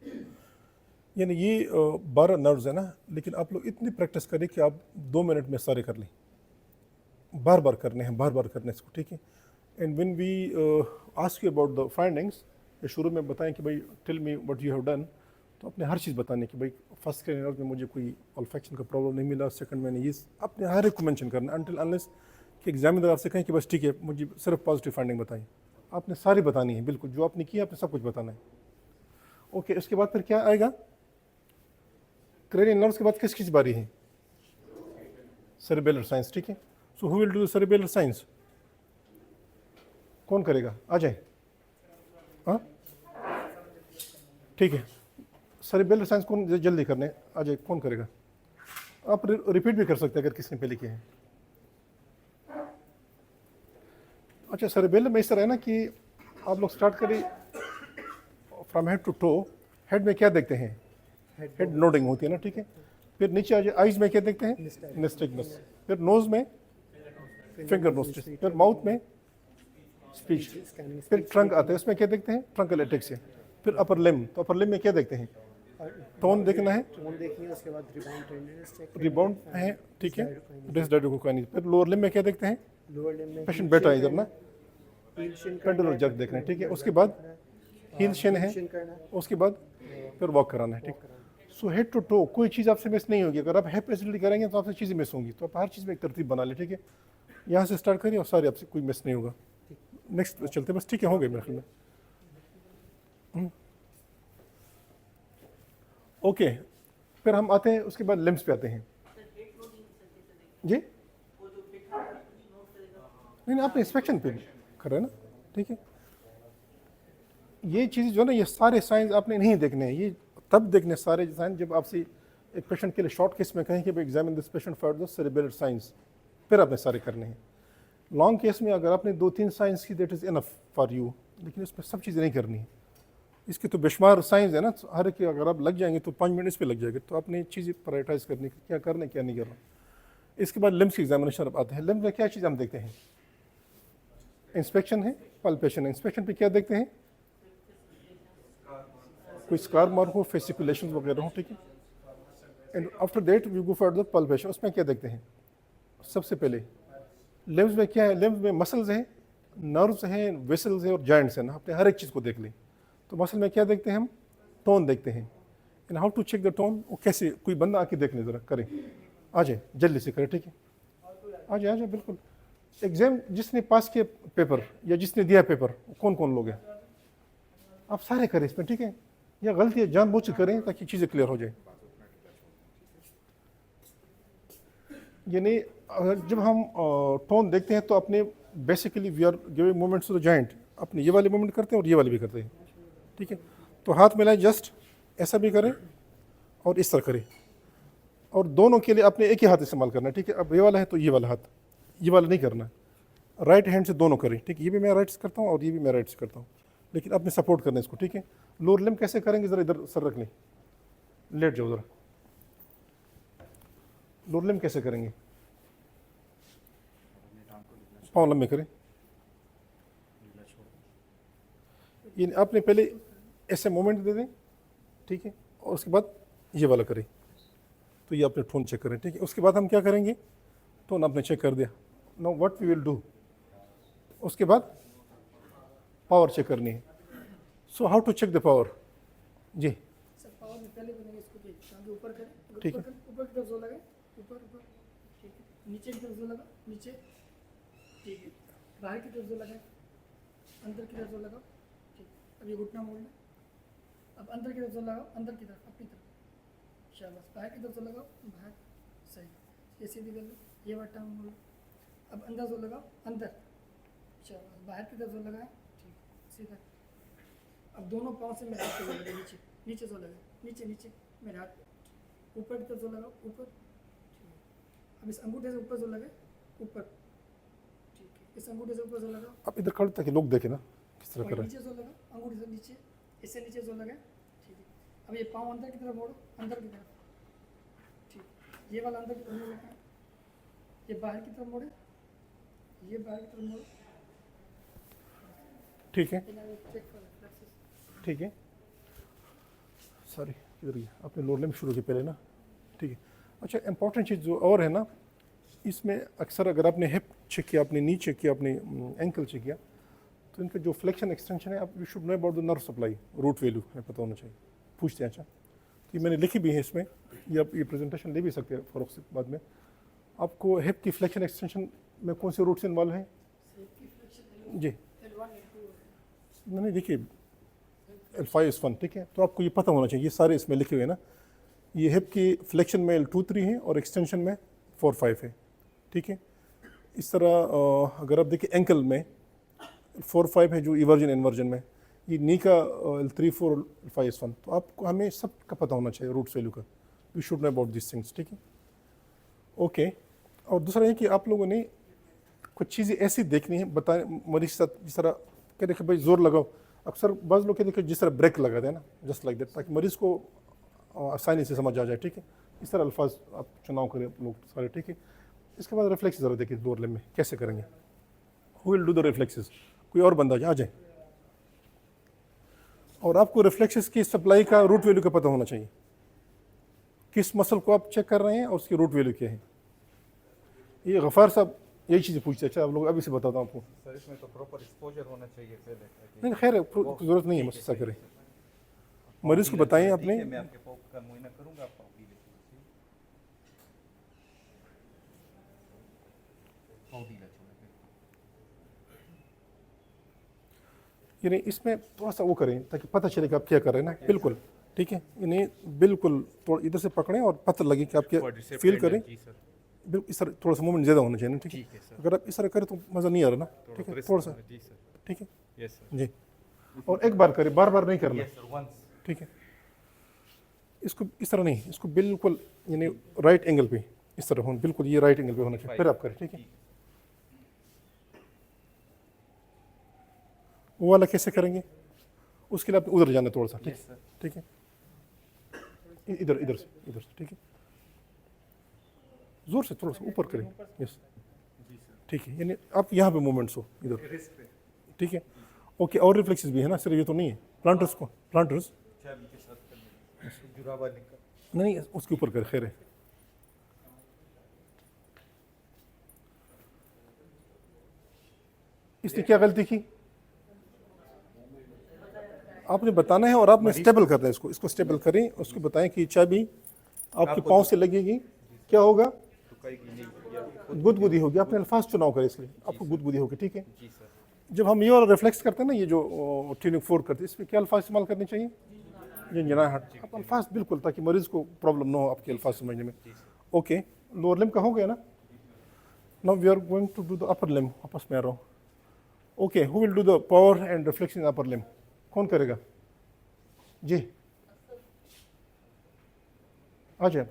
यू। यानी ये 12 नर्व्स है ना, लेकिन आप लोग इतनी प्रैक्टिस करें कि आप 2 मिनट में सारे कर लें, बार बार करने हैं, बार बार करने इसको, ठीक है। And when we ask you about the findings, ये शुरू में बताएं कि भाई tell me what you have done, तो अपने हर चीज़ बताने कि भाई फर्स्ट के नर्व में मुझे कोई ऑल्फैक्शन का प्रॉब्लम नहीं मिला, सेकंड में ये, अपने हर एक को मेंशन करना अनटिल अनलेस कि एग्जामिनर आपसे कहें कि बस ठीक है मुझे सिर्फ पॉजिटिव फाइंडिंग बताइए, आपने सारी बतानी है, बिल्कुल जो आपने किया आपने सब कुछ बताना है। ओके, उसके बाद फिर क्या आएगा? क्रेनियल नर्व्स के बाद किस किस बारी है? सेरेबेलर साइंस, ठीक है। सो who will do the cerebellar science? कौन करेगा? आ जाए, हाँ ठीक है। सेरेबेलर साइंस कौन जल्दी करने आ जाए, कौन करेगा? आप रिपीट भी कर सकते हैं अगर किसने पहले किया है। अच्छा, सेरेबेलर में इस तरह है ना कि आप लोग स्टार्ट करें from head to toe. Head में क्या देखते हैं? हेड नोडिंग होती है ना, ठीक है। फिर नीचे आ जाए, आइज में क्या देखते हैं? निस्टिग्मस। फिर नोज में फिंगर नोस्टिस, फिर माउथ में स्पीच, फिर ट्रंक आता है, उसमें क्या देखते हैं? Truncal ataxia. फिर अपर लिम, तो अपर लिम में क्या देखते हैं? टोन देखना है, टोन देखिए, उसके बाद रिबाउंड टेंडरनेस चेक रिबाउंड है, ठीक है, डिसडाइडोकोकाइनेस। फिर लोअर लिम में क्या देखते हैं? लोअर लिम्ब में पेशेंट बैठा है इधर ना, हील शिन पेंडुलर जग देखना है, ठीक है। उसके बाद हील शिन है, करना है, उसके बाद फिर वॉक कराना है, ठीक। सो हेड टू टो कोई चीज़ आपसे मिस नहीं होगी। अगर आप हेड फैसिलिटी करेंगे तो आपसे चीज़ें मिस होंगी, तो आप हर चीज़ में एक तरतीब बना लें, ठीक है। यहाँ से स्टार्ट करिए और सारे आपसे कोई मिस नहीं होगा। नेक्स्ट चलते, बस ठीक है, हो गए मेरे ख्याल में। ओके, फिर हम आते हैं उसके बाद लिम्स पे आते हैं जी। नहीं, आपने इंस्पेक्शन पे कर रहे हैं ना, ठीक है। ये चीज़ जो ना, ये सारे साइंस आपने नहीं देखने हैं, ये तब देखने सारे साइंस जब आपसे एक पेशेंट के लिए शॉर्ट केस में कहें कि examine this patient for the cerebral science, फिर आपने सारे करने हैं। लॉन्ग केस में अगर आपने 2-3 साइंस की, that is enough for you, लेकिन इसमें सब चीज़ें नहीं करनी है। इसके तो बेशुमार साइंस है ना, हर एक अगर आप लग जाएंगे तो 5 मिनट इस पर लग जाएगा। तो आपने चीज़ें प्रायोरिटाइज करनी, क्या करना है क्या नहीं करना। इसके बाद लिम्स की एग्जामिनेशन अब आते हैं। लिम्स में क्या चीज़ हम देखते हैं? इंस्पेक्शन है, पल्पेशन है। इंस्पेक्शन पे क्या देखते हैं? कोई स्कार मार्क हो, फेसिकुलेशन वगैरह हो, ठीक है। And after that we go for the palpation. उसमें क्या देखते हैं? सबसे पहले लिम्स में क्या है? लिम्स में मसल्स हैं, नर्व्स हैं, वेसल्स हैं और जॉइंट्स हैं ना। आपने हर एक चीज़ को देख ली। तो मसल में क्या देखते हैं हम? टोन देखते हैं। And how to check the tone, वो कैसे, कोई बंदा आके देख ले ज़रा, करें, आ जाए जल्दी से करें, ठीक है, आ जाए बिल्कुल। एग्जाम जिसने पास किया पेपर या जिसने दिया पेपर, कौन कौन लोग हैं? आप सारे करें इसमें, ठीक है। या गलती है जानबूझ के करें ताकि चीज़ें क्लियर हो जाए। यानी जब हम टोन देखते हैं तो अपने basically we are giving movements to the joint. अपने ये वाले मूवमेंट करते हैं और ये वाले भी करते हैं, ठीक है। तो हाथ मिलाएं, जस्ट ऐसा भी करें और इस तरह करें। और दोनों के लिए अपने एक ही हाथ इस्तेमाल करना है, ठीक है। अब ये वाला है तो ये वाला हाथ, ये वाला नहीं करना। राइट हैंड से दोनों करें, ठीक है। ये भी मैं राइट से करता हूँ और ये भी मैं राइट से करता हूँ, लेकिन अपने सपोर्ट करना है इसको, ठीक है। लोअर लिम्ब कैसे करेंगे? ज़रा इधर सर रख लें, लेट जाओ ज़रा। लोअर लिम्ब कैसे करेंगे? पाँव लंबे करें। ये आपने पहले ऐसे मोमेंट दे दें, ठीक है, और उसके बाद ये वाला करें। तो ये अपने टोन चेक करें, ठीक है। उसके बाद हम क्या करेंगे? टोन आपने चेक कर दिया। Now what we will do, उसके बाद पावर चेक करनी है। So how to check the power? जी सर पावर में पहले बनेगा इसको कि आगे ऊपर करें, अगर ठीक है। ऊपर की तरफ जो लगे, ऊपर ऊपर, ठीक है। नीचे की तरफ जो लगा, नीचे, ठीक है। बाहर की तरफ जो लगा, अंदर की तरफ जो लगा, ठीक। अब ये घुटना मोड़ना। अब अंदर की तरफ जो लगाओ, अंदर की तरफ, अपनी तरफ, शाबाश। बाहर की तरफ जो लगाओ, बाहर, सही। ये सीधी कर लो, ये वाला टांग मोड़ो। अब अंदर जो लगाओ, अंदर, शाबाश। बाहर की तरफ जो लगाए, ठीक, सीधा। अब दोनों पाँव से मेरे हाथ पे लगे, नीचे नीचे जो लगे, नीचे नीचे मेरे हाथ। ऊपर की तरफ जो लगाओ, ऊपर, ठीक है। अब इस अंगूठे से ऊपर जो लगे, ऊपर, ठीक है। इस अंगूठे से ऊपर जो लगाओ, आप इधर खड़े ताकि लोग देखें ना किस तरह और कर रहे हैं। नीचे जो लगा, अंगूठे से नीचे, इससे नीचे जो लगे, ठीक है। अब ये पाँव अंदर की तरफ मोड़ो, अंदर की तरफ, ठीक। ये वाला अंदर की तरफ मोड़ो, ये बाहर की तरफ मोड़े, ये बाहर की तरफ मोड़ो, ठीक है, चेक कर reflexes। ठीक है। सॉरी, इधर ये आपने लोअर लिम्ब शुरू की पहले ना, ठीक है। अच्छा, इंपॉर्टेंट चीज़ जो और है ना, इसमें अक्सर अगर आपने हिप चेक किया, आपने नी चेक किया, आपने एंकल चेक किया, तो इनका जो फ्लेक्शन एक्सटेंशन है, आप you should know about the nerve supply, root value हमें पता होना चाहिए। पूछते हैं। अच्छा, तो ये मैंने लिखी भी है इसमें, ये आप ये प्रेजेंटेशन ले भी सकते हैं फॉर से बाद में। आपको हिप की फ्लेक्शन एक्सटेंशन में कौन से रूट्स इन्वॉल्व हैं? जी नहीं, देखिए L5 is 1, ठीक है। तो आपको ये पता होना चाहिए, ये सारे इसमें लिखे हुए हैं ना। ये हिप की फ्लेक्शन में L2-3 है और एक्सटेंशन में 4-5 है, ठीक है। इस तरह अगर आप देखिए एंकल में 4-5 है जो इवर्जन इन्वर्जन में, ये नी का L3-4 L5 is 1। तो आपको हमें सब का पता होना चाहिए रूट्स वैल्यू का। We should know about this things, ठीक है, ओके। और दूसरा ये कि आप लोगों ने कुछ चीज़ें ऐसी देखनी है, बताए मरीज के साथ, जिस तरह क्या देखे भाई जोर लगाओ। अक्सर बाज़ लोग क्या देखे जिस तरह ब्रेक लगाते हैं ना, जस्ट लाइक दैट, ताकि मरीज़ को आसानी से समझ आ जाए, ठीक है। इस तरह अल्फाज आप चुनाव करें लोग सारे, ठीक है। इसके बाद रिफ्लेक्स ज़रा देखिए लोअर लिम्ब में कैसे करेंगे। Who will do the reflexes? कोई और बंदा आ जाए। और आपको रिफ्लेक्सेस की सप्लाई का रूट वैल्यू का पता होना चाहिए, किस मसल को आप चेक कर रहे हैं और उसकी रूट वैल्यू क्या है। ये गफ़ार साहब यही चीज़ें पूछते हैं। अच्छा, आप लोग अभी से बताता हूँ आपको। सर इसमें तो प्रॉपर एक्सपोजर होना चाहिए पहले। नहीं खैर, ज़रूरत नहीं है मुझसे करें, मरीज़ को बताएं अपने। मैं आपके पॉप का मुआयना करूंगा, आप पाओ ढीले यानी इसमें थोड़ा सा वो करें ताकि पता चले कि आप क्या कर रहे हैं ना, बिल्कुल, ठीक है। यानी बिल्कुल थोड़ा इधर से पकड़ें और पता लगे कि आप क्या फील करें। बिल्कुल इस तरह थोड़ा सा मूवमेंट ज़्यादा होना चाहिए ना, ठीक है। अगर आप इस तरह करें तो मज़ा नहीं आ रहा ना, ठीक है, थोड़ा सा, ठीक है जी। और एक बार करें, बार बार नहीं करना, ठीक है। इसको इस तरह नहीं, इसको बिल्कुल यानी राइट एंगल पे, इस तरह होना, बिल्कुल ये राइट एंगल पे होना चाहिए, फिर आप करें, ठीक है। वो वाला कैसे करेंगे, उसके लिए आप उधर जाना थोड़ा सा, ठीक है, ठीक है, इधर इधर से, ठीक है, जोर से थोड़ा सा ऊपर करें, यस, ठीक है, यानी आप यहाँ पे मूवमेंट्स हो इधर, ठीक है, ओके। और रिफ्लेक्सेस भी है ना, सिर्फ ये तो नहीं है। प्लांटर्स को, प्लांटर्स चाबी के साथ करने में जुराबा निकल नहीं, उसके ऊपर कर, खैर है। इसने क्या गलती की, आपने बताना है और आपने स्टेबल करना है इसको, इसको स्टेबल करें, उसको बताएं कि चाबी आपके पाँव से लगेगी, क्या होगा, रुकाएगी नहीं या गुदगुदी होगी। आपने अल्फाज चुनाव करे, इसलिए आपको गुदगुदी होगी, ठीक है। जी सर। जब हम ये और रिफ्लेक्स करते हैं ना, ये जो ट्यूनिंग फोर करते हैं, इसमें क्या अल्फाज इस्तेमाल करने चाहिए, झंझनाहट, आप अल्फाज बिल्कुल, ताकि मरीज को प्रॉब्लम ना हो आपके अल्फाज समझने में। ओके, लोअर लिम्ब का हो गया ना। Now we are going to do the upper limb, आपस में आ रहा हूँ। Okay, who will do the power and reflection in upper limb, कौन करेगा जी, आ जाए।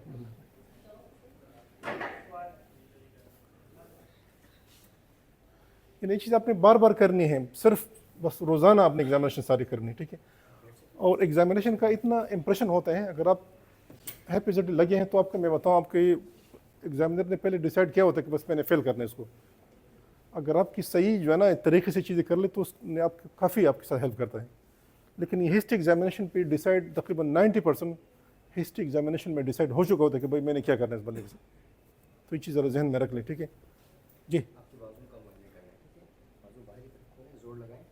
ये नई चीज़ आपने बार बार करनी है, सिर्फ बस रोज़ाना आपने एग्जामिनेशन सारी करनी है, ठीक है। और एग्जामिनेशन का इतना इम्प्रेशन होता है, अगर आप हैप्पी रिजल्ट लगे हैं तो आपका, मैं बताऊं, आपके एग्जामिनर ने पहले डिसाइड किया होता है कि बस मैंने फेल करना है इसको। अगर आपकी सही जो है ना तरीके से चीज़ें कर ले तो उसने आप काफ़ी आपके साथ हेल्प करता है। लेकिन ये हिस्ट्री एग्जामिनेशन पे डिसाइड तकरीबन 90% हिस्ट्री एग्जामिनेशन में डिसाइड हो चुका होता है कि भाई मैंने क्या करना है इस बंदे से। तो ये चीज़ ज़रा जहन में रख लें, ठीक है जी। आपके बाजू का वजन करना है, ठीक है। बाजू बाहर की तरफ खोलें, जोर लगाएं,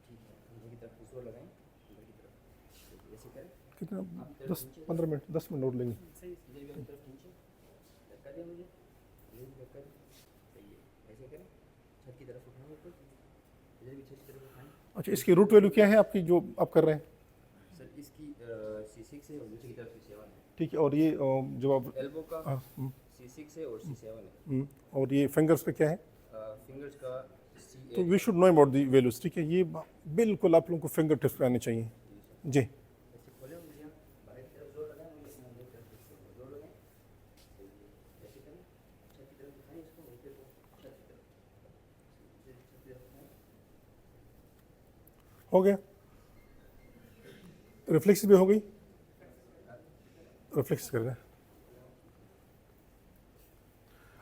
ठीक है, अंदर की तरफ जोर लगाएं, अंदर की तरफ ऐसे करें। कितना, 10-15 मिनट, 10 मिनट और लेंगे। सही, इधर भी तरफ खींचे, धक्का दें मुझे, इधर भी धक्का दें, सही है, ऐसे करें। छत की तरफ उठाएं ऊपर, इधर भी छत की तरफ उठाएं। अच्छा, इसकी रूट वैल्यू क्या है आपकी जो आप कर रहे हैं, सर इसकी C6 है और दूसरी की तरफ C7 है। ठीक है। और ये जो आप एल्बो का हाँ, C6 है और C7 है। और ये फिंगर्स पे क्या है, फिंगर्स का तो C8 we should know about the values, ठीक है। ये बिल्कुल आप लोगों को फिंगर टिप्स पे आने चाहिए जी। ऐसे खोलें मुझे, यहाँ बाहर की तरफ जोर लगाएं, मुझे अंदर की तरफ जोर लगाएं, सही है, ऐसे करें। छत की तरफ उठाएं इसको, नीचे को छत की तरफ, छत की तरफ उठाएं। हो गया, रिफ्लेक्स भी हो गई, रिफ्लेक्स कर रहे हैं।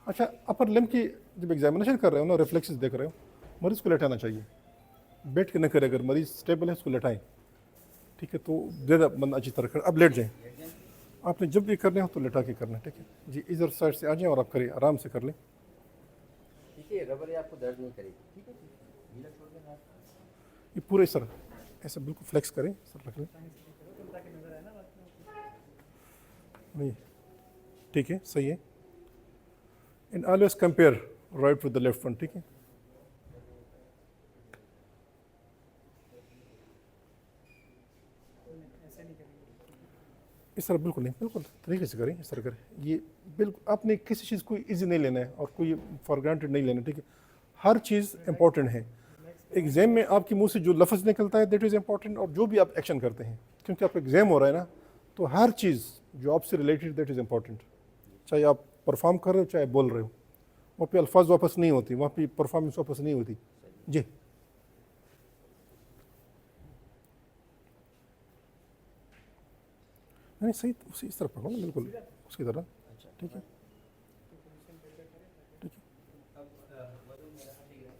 अच्छा, अपर लिम्ब की जब एग्जामिनेशन कर रहे हो ना, रिफ्लेक्सेस देख रहे हो, मरीज को लेटाना चाहिए, बैठ के न करे। अगर मरीज स्टेबल है उसको लेटाएं, ठीक है। तो ज़्यादा बंदा अच्छी तरह कर, अब लेट जाएं। आपने जब भी करने हो तो लेटा के करना है, ठीक है जी। इधर साइड से आ जाएं और आप करिए, आराम से कर लें, ठीक है, रबर ये आपको दर्द नहीं करेगी, ठीक है। गीला छोड़ देना आप। ये पूरे इस तरह ऐसे बिल्कुल फ्लेक्स करें, सर रख लें, नहीं ठीक है, सही है। And always compare right with the left one, ठीक है। इस तरह बिल्कुल नहीं, बिल्कुल तरीके से करें, इस तरह करें। ये बिल्कुल आपने किसी चीज़ को इजी नहीं लेना है और कोई फॉर ग्रांटेड नहीं लेना, ठीक है। हर चीज़ इंपॉर्टेंट है। एग्जाम में आपके मुंह से जो लफ्ज़ निकलता है दैट इज़ इंपॉर्टेंट, और जो भी आप एक्शन करते हैं, क्योंकि आपका एग्जाम हो रहा है ना, तो हर चीज़ जो आपसे रिलेटेड दैट इज़ इंपॉर्टेंट। चाहे आप परफॉर्म कर रहे हो चाहे बोल रहे हो, वहाँ पे अल्फाज वापस नहीं होती, वहाँ पे परफॉर्मेंस वापस नहीं होती जी। नहीं सही, उसी इस तरह पढ़ो ना, बिल्कुल उसकी तरह, ठीक है, ठीक है। अब वजन मेरा ठीक है।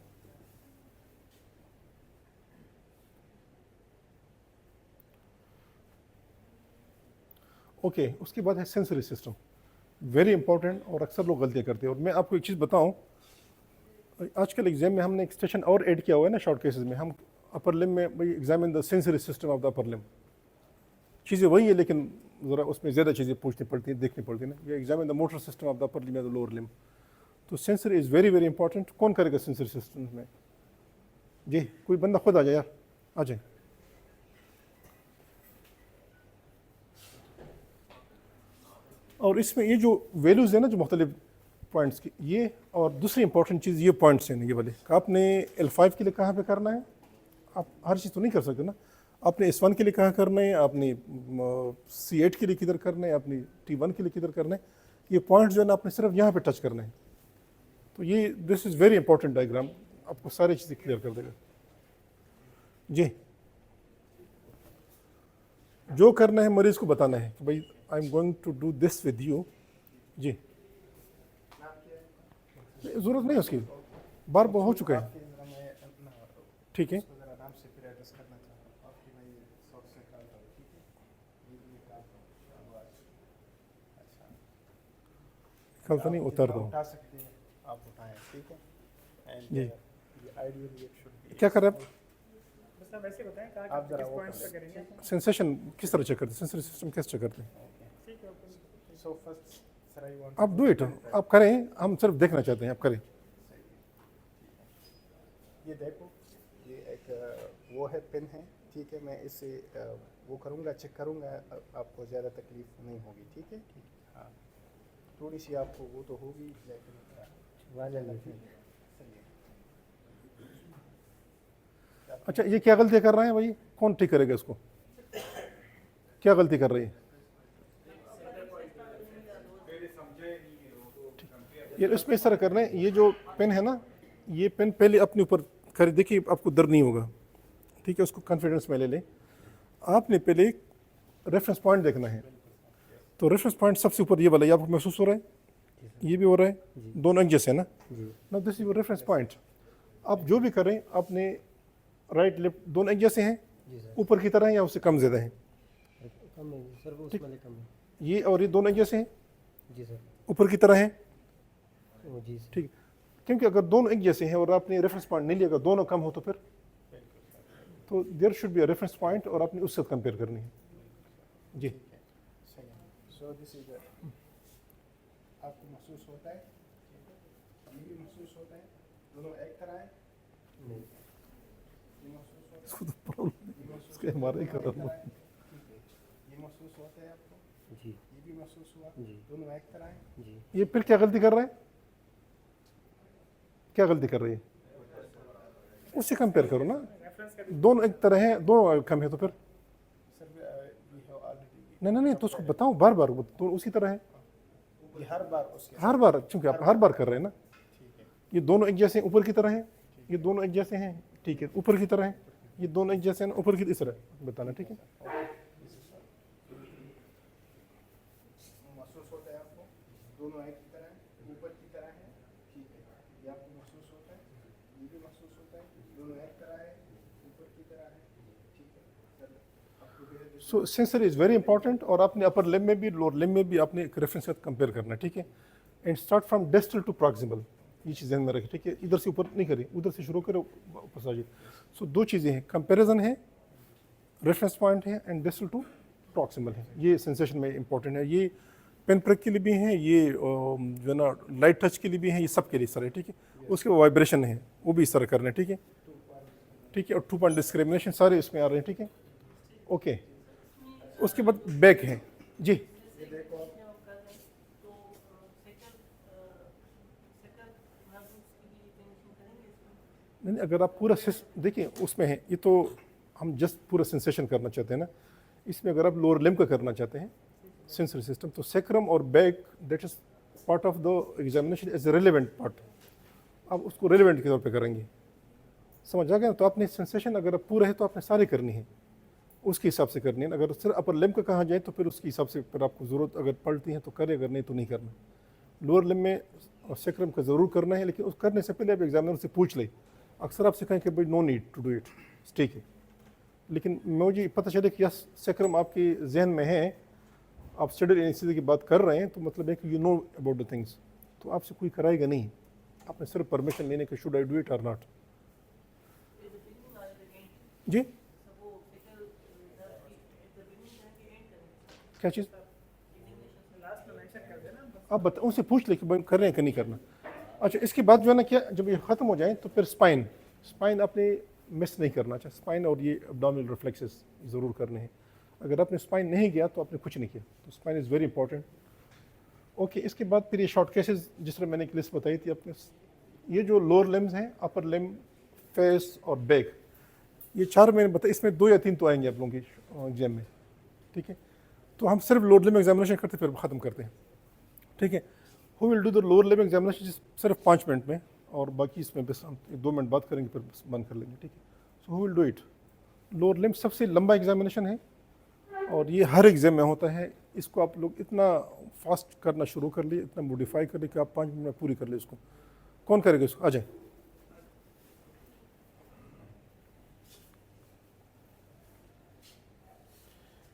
ओके, उसके बाद है सेंसरी सिस्टम, वेरी इंपॉर्टेंट, और अक्सर लोग गलतियाँ करते हैं। और मैं आपको एक चीज़ बताऊं, आजकल एग्जाम में हमने एक स्टेशन और ऐड किया हुआ है ना शॉर्ट केसेस में, हम अपर लिम्ब में भाई examine the sensory system of the upper limb. चीज़ें वही है लेकिन ज़रा उसमें ज़्यादा चीज़ें पूछनी पड़ती हैं, देखनी पड़ती है ना। ये examine the motor system of the upper limb या द लोअर लिम्ब। तो sensory is very very important. कौन करेगा सेंसरी सिस्टम में जी? कोई बंदा खुद आ जाए यार, आ जाए। और इसमें ये जो वैल्यूज़ है ना, जो मुख्तलिफ पॉइंट्स की, ये और दूसरी इंपॉर्टेंट चीज़ ये पॉइंट्स हैं ये वाले, आपने L5 के लिए कहाँ पे करना है। आप हर चीज़ तो नहीं कर सकते ना, आपने S1 के लिए कहाँ करना है, आपने C8 के लिए किधर करना है, आपने T1 के लिए किधर करना है, ये पॉइंट जो है ना आपने सिर्फ यहाँ पे टच करना है। तो ये this is very important diagram, आपको सारी चीज़ें क्लियर कर देगा। जी, जो करना है मरीज को बताना है कि भाई I am going to do this with you. जी, ज़रूरत नहीं उसकी, बार बार हो चुका है। ठीक है, नाम से फिर एड्रेस करना चाहता हूँ आपकी, मैं ये शॉर्ट से निकालता हूँ। ठीक है, ये भी निकालता हूँ। अच्छा, कल तो नहीं उतार दो। उठा सकते हैं आप, उठाएं। ठीक है, एंड जी। ये आइडियली इट शुड बी। क्या कर रहे हैं आप? बस आप ऐसे बताएं कहाँ आप जरा किस वो पॉइंट कर पे करेंगे। सेंसेशन किस तरह चेक करते हैं, सेंसरी सिस्टम कैसे चेक करते हैं? ठीक है, okay. So first sir I want आप डू इट, आप करें, हम सिर्फ देखना चाहते हैं, आप करें। ये देखो, ये एक वो है, पेन है। ठीक है, मैं इससे वो करूँगा, चेक करूँगा, आपको ज़्यादा तकलीफ नहीं होगी। ठीक है, हाँ, थोड़ी सी आपको वो तो होगी, लेकिन अच्छा, ये क्या गलती कर रहे हैं भाई, कौन ठीक करेगा इसको? क्या गलती कर रही है ये? इसमें इस तरह करना है, ये जो पेन है ना, ये पेन पहले अपने ऊपर कर, देखिए आपको दर्द नहीं होगा। ठीक है, उसको कॉन्फिडेंस में ले लें। आपने पहले रेफरेंस पॉइंट देखना है, तो रेफरेंस पॉइंट सबसे ऊपर ये वाला, ये आपको महसूस हो रहा है, ये भी हो रहा है, दोनों एक जैसे है ना। ना दिस इज रेफरेंस पॉइंट। आप जो भी करें, आपने राइट लेफ्ट दोनों एक जैसे हैं, ऊपर की तरह है या उससे कम ज़्यादा है? कम है सर, वो उसमें कम है। ये और ये दोनों एक जैसे हैं, जी सर। ऊपर की तरह है। जी सर। ठीक, क्योंकि अगर दोनों एक जैसे हैं और आपने रेफरेंस पॉइंट नहीं लिया, अगर दोनों कम हो तो फिर तो there should be a reference point और आपने उससे कंपेयर करनी है। जी, सही है। सो दिस इज आपको महसूस होता है, ये भी महसूस होता है, दोनों एक तरह है। नहीं, ये महसूस होता है, इसको तो प्रॉब्लम ये महसूस इसके हमारा ही कर होता रहा है। ठीक है, ये महसूस होता है आपको, जी ये भी महसूस हुआ, जी दोनों एक तरह है। जी। ये फिर क्या गलती कर रहा है? क्या गलती कर रही है? उससे कंपेयर करो ना, दोनों एक तरह है, दोनों कम है तो फिर सर वी हैव ऑलरेडी, नहीं नहीं नहीं, तो उसको बताओ बार बार, तो उसी तरह है ये हर बार उसके हर बार, क्योंकि आप हर बार कर रहे हैं ना। ठीक है, ये दोनों एक जैसे हैं, ऊपर की तरह हैं, ये दोनों एक जैसे हैं, ठीक है, ऊपर की तरह हैं, ये दोनों एक जैसे हैं, ऊपर की इस तरह बताना। ठीक है, महसूस होता है आपको, दोनों एक की तरह है, ऊपर की तरह है। ठीक है, ये आपको महसूस होता है, ये भी महसूस होता है, दोनों एक तरह है, ऊपर की तरह है। ठीक है सर, आपको बेहद सो सेंसर इज वेरी इंपॉर्टेंट, और आपने अपर लिम्ब में भी लोअर लिम्ब में भी आपने एक रेफरेंस के साथ कंपेयर करना है। ठीक है, and start from distal to proximal, ये चीज़ ध्यान में रखें। ठीक है, इधर से ऊपर नहीं करें, उधर से शुरू करो ऊपर से आगे। सो दो चीज़ें हैं, कंपेरिजन है, रेफरेंस पॉइंट है, एंड डिस्टल टू प्रॉक्सिमल है। ये सेंसेशन में इंपॉर्टेंट है। ये पेन प्रेक के लिए भी हैं, ये जो है ना लाइट टच के लिए भी हैं, ये सब के लिए इस तरह है। ठीक है, उसके वाइब्रेशन है, वो भी इस तरह करना है। ठीक है, ठीक है, और 2 पॉइंट डिस्क्रिमिनेशन सारे इसमें आ रहे हैं। ठीक है, ओके, उसके बाद बैक है। जी, तो नहीं अगर आप पूरा देखिए उसमें है, ये तो हम जस्ट पूरा सेंसेशन करना चाहते हैं ना। इसमें अगर आप लोअर लिम्ब का करना चाहते हैं सेंसरी सिस्टम, तो सेक्रम और back that is part of the examination as a relevant part, आप उसको रेलिवेंट के तौर पे करेंगे। समझ आ गया? तो आपने सेंसेशन अगर पूरा है तो आपने सारी करनी है, उसके हिसाब से करनी है। अगर सिर्फ अपर लिम्ब का कहा जाए तो फिर उसके हिसाब से फिर आपको ज़रूरत अगर पड़ती है तो करे, अगर नहीं तो नहीं करना। लोअर लिम्ब में और सेक्रम का ज़रूर करना है, लेकिन उस करने से पहले आप एग्जामिनर से पूछ लें। अक्सर आपसे कहें कि भाई no need to do it, ठीक है, लेकिन मुझे पता चले कि यस सेक्रम आपके जहन में है, आप स्टडी एनेस्थीसिया की बात कर रहे हैं, तो मतलब है कि you know about the things, तो आपसे कोई कराएगा नहीं। आपने सिर्फ परमिशन लेने के शुड आई डू इट और नॉट। जी, क्या चीज़ आप बताओ, उनसे पूछ ले कि भाई कर रहे हैं कि नहीं करना। अच्छा, इसके बाद जो है ना क्या, जब ये ख़त्म हो जाए तो फिर स्पाइन आपने मिस नहीं करना चाहिए। स्पाइन और ये एब्डोमिनल रिफ्लेक्सेस ज़रूर करने हैं। अगर आपने स्पाइन नहीं किया तो आपने कुछ नहीं किया। तो spine is very important. Okay, इसके बाद फिर ये शॉर्ट केसेस जिस तरह मैंने एक लिस्ट बताई थी अपने, ये जो लोअर लिम्स हैं, अपर लिम्ब, फेस और बैक, ये 4 मैंने बताया, इसमें 2 या 3 तो आएंगे आप लोगों की एग्जाम में। ठीक है, तो हम सिर्फ लोअर लिम्ब एग्जामिनेशन करते फिर ख़त्म करते हैं। ठीक है। Who will do the lower level examination सिर्फ 5 मिनट में, और बाकी इसमें बस हम 2 मिनट बात करेंगे फिर बस बंद कर लेंगे, ठीक है। सो who will do it. Lower limb सबसे लंबा एग्जामिनेशन है और ये हर एग्जाम में होता है। इसको आप लोग इतना फास्ट करना शुरू कर लिए, इतना मॉडिफाई कर लिए कि आप 5 मिनट में पूरी कर ले इसको। कौन करेगा इसको? आ जाए।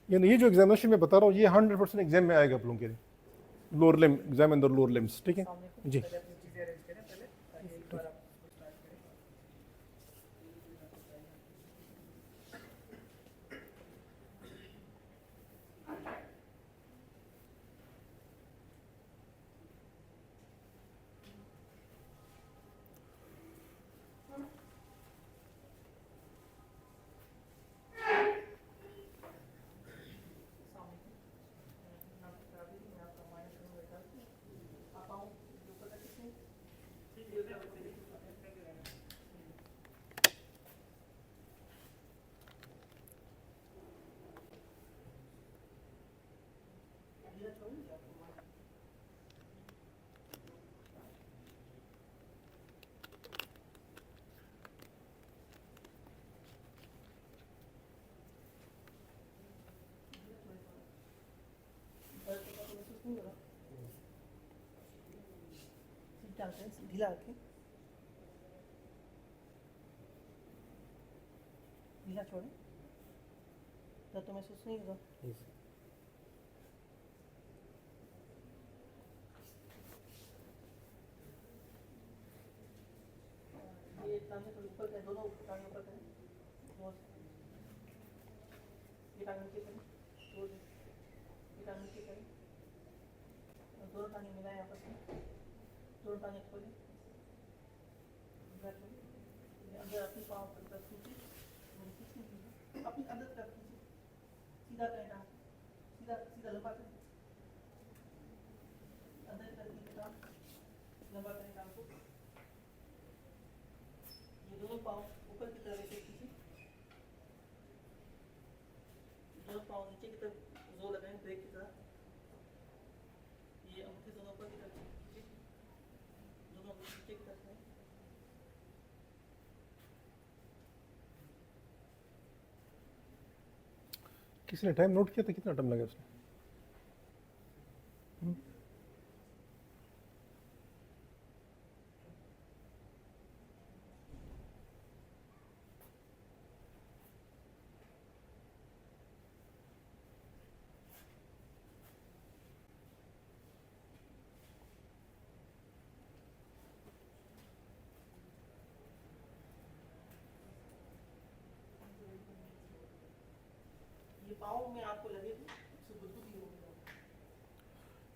यानी ये जो एग्जामिनेशन में बता रहा हूँ ये 100% एग्जाम में आएगा आप लोगों के लिए। Lower limb exam in the lower limbs, ठीक है जी। चीज़ें अरेंज करें पहले, ताकि एक बार आप स्टार्ट करें। डालते हैं ढीला रखें, ढीला छोड़ें, दर्द तो महसूस नहीं होगा। ये टांगे थोड़ी ऊपर करें, दोनों टांगे ऊपर करें, ये टांगे नीचे करें, ये टांगे नीचे करें, दोनों टांगे मिलाएं आपस में, दोनों टांगे खोलें, अंदर अपनी पाँव पर तरफ खींचे, अपनी अंदर तरफ खींचे, सीधा करें टांग, सीधा सीधा लंबा करें, अंदर की तरफ खींचे टांग, लंबा करें टांग को, ये दोनों पाँव ऊपर की तरफ ऐसे खींचे, दोनों पाँव नीचे की तरफ जोर लगाएं ब्रेक की तरह, ये अंगूठे दोनों ऊपर की तरफ खींचे, दोनों नीचे की तरफ है। किसी ने टाइम नोट किया था? कितना टाइम लगा उसने? ये पाँव में आपको लगे थे, इससे गुदगुदी हो गया।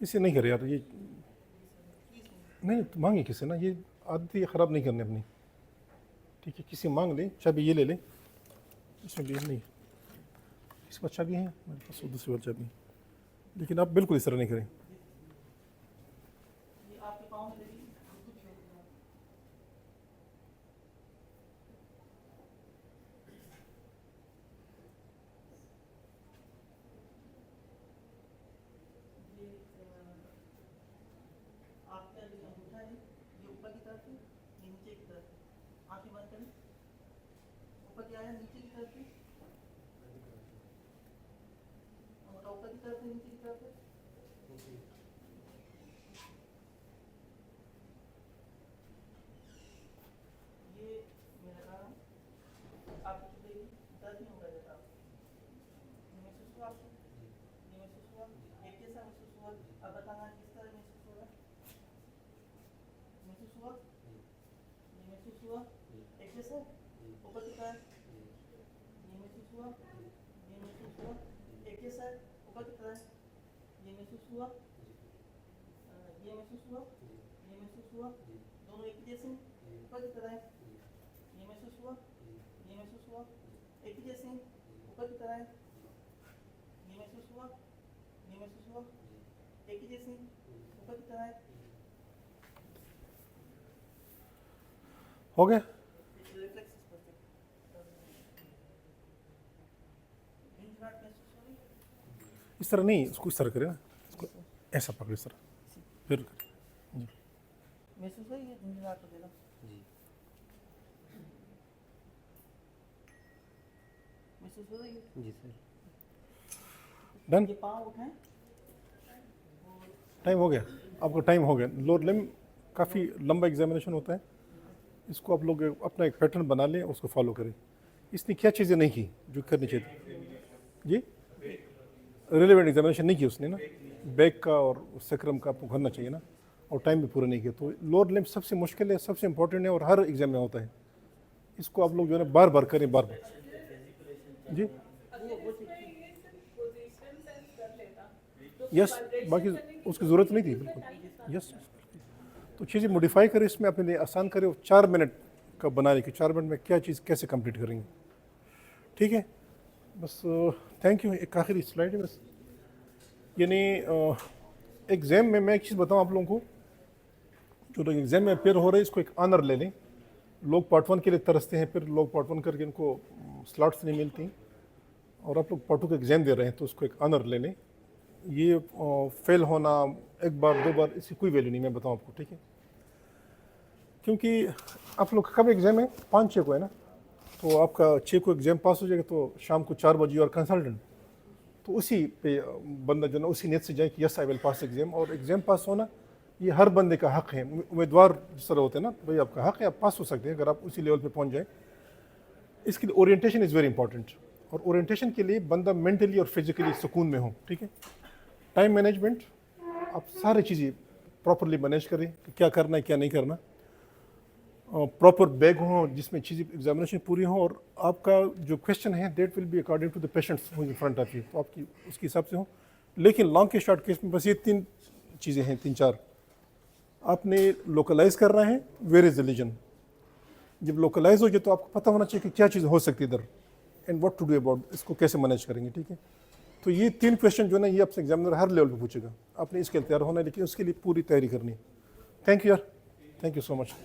इसे नहीं करे यार, ये नहीं तो मांगे किसी ना, ये आदत ये ख़राब नहीं करनी अपनी, ठीक है। किसी मांग ले, चाबी ये ले ले, इसमें भी नहीं, इस पर चाबी है मेरे पास, दूसरी वाली चाबी, लेकिन आप बिल्कुल इस तरह नहीं करें। ये आपके पाँव में लगी गुदगुदी हो गया। ये आपका जो अंगूठा है ये ऊपर की तरफ है, ये नीचे की तरफ है, आंखें बंद करें, ऊपर क्या है नीचे की तरफ है, अंगूठा ऊपर की तरफ है नीचे की तरफ है, ये मैं लगा रहा हूँ, आपकी चुभेगी, दर्द नहीं होगा जैसा आपको, ये महसूस हुआ आपको, ये महसूस हुआ, एक जैसा महसूस हुआ, अब बताना किस तरह महसूस हो रहा है, महसूस हुआ, ये महसूस हुआ, एक जैसा ऊपर की तरफ, ये महसूस हुआ, ये महसूस हुआ, एक जैसा ऊपर की तरफ, ये महसूस हुआ, ये महसूस हुआ, ये महसूस हुआ, दोनों एक जैसे ऊपर की तरह, ये महसूस हुआ, ये महसूस हुआ, एक जैसे ऊपर की तरह, ये महसूस हुआ, ये महसूस हुआ, एक ही जैसे ऊपर की तरह, हो गया? रिफ्लेक्सेस परफेक्ट, महसूस हो रही है? इस तरह नहीं, इसको इस तरह करें ना, इसको ऐसा पकड़ो इस तरह, फिर महसूस है ये निराश हो देना जी महसूस हो रही है जी सर डन। ये पाँव उठाएं टाइम हो गया, आपका टाइम हो गया। लोअर लिम्ब काफ़ी लंबा एग्जामिनेशन होता है, इसको आप लोग अपना एक पैटर्न बना लें, उसको फॉलो करें। इसने क्या चीज़ें नहीं की जो करनी चाहिए जी? रिलेवेंट एग्जामिनेशन नहीं की उसने ना, बैक का और सेक्रम का आपको करना चाहिए ना, और टाइम भी पूरा नहीं किया। तो लोअर लिम्ब सबसे मुश्किल है, सबसे इंपॉर्टेंट है और हर एग्जाम में होता है। इसको आप लोग जो है ना बार बार करें, बार बार जी। यस, बाकी उसकी ज़रूरत नहीं थी बिल्कुल। यस, तो चीज़ें मॉडिफाई करें, इसमें अपने लिए आसान करें और 4 मिनट का बनाने की 4 मिनट में क्या चीज़ कैसे कंप्लीट करेंगे, ठीक है। बस थैंक यू। एक आखिरी स्लाइड है बस, यानी एग्ज़ाम में मैं एक चीज़ बताऊँ आप लोगों को, जो लोग एग्ज़ाम में अपेयर हो रहे हैं इसको एक ऑनर ले लें। लोग पार्ट 1 के लिए तरसते हैं, फिर लोग पार्ट 1 करके इनको स्लॉट्स नहीं मिलती, और आप लोग पार्ट 2 का एग्ज़ाम दे रहे हैं तो उसको एक ऑनर ले लें। ये फेल होना एक बार 2 बार इसकी कोई वैल्यू नहीं, मैं बताऊँ आपको, ठीक है। क्योंकि आप लोग कब एग्ज़ाम है? 5-6 को है ना, तो आपका 6 को एग्ज़ाम पास हो जाएगा तो शाम को 4 बजे और कंसल्टेंट, तो उसी पे बंदा जो ना उसी नीयत से जाए कि yes I will pass exam. और एग्ज़ाम पास होना ये हर बंदे का हक़ है। उम्मीदवार जिस तरह होते हैं ना, भाई आपका हक़ है, आप पास हो सकते हैं अगर आप उसी लेवल पे पहुंच जाए। इसके लिए ओरिएंटेशन इज़ वेरी इंपॉर्टेंट, और ओरिएंटेशन के लिए बंदा मेंटली और फिजिकली सुकून में हो, ठीक है। टाइम मैनेजमेंट, आप सारी चीज़ें प्रॉपरली मैनेज करें कि क्या करना है क्या नहीं करना। प्रॉपर बैग हो जिसमें चीज़ें एग्जामिनेशन पूरी हो, और आपका जो क्वेश्चन है that will be according to the patients in front of you, तो आपकी उसके हिसाब से हो। लेकिन लॉन्ग के शॉर्ट केस में बस ये 3 चीज़ें हैं, 3-4 आपने लोकलाइज करना है। वेयर इज़ रिलीजन, जब लोकलाइज हो जाए तो आपको पता होना चाहिए कि क्या चीज़ हो सकती है इधर, and what to do about, इसको कैसे मैनेज करेंगे, ठीक है। तो ये 3 क्वेश्चन जो है ना, ये आपसे एग्जामिनर हर लेवल पे पूछेगा, आपने इसके लिए तैयार होना है, लेकिन उसके लिए पूरी तैयारी करनी है। थैंक यू यार, थैंक यू सो मच।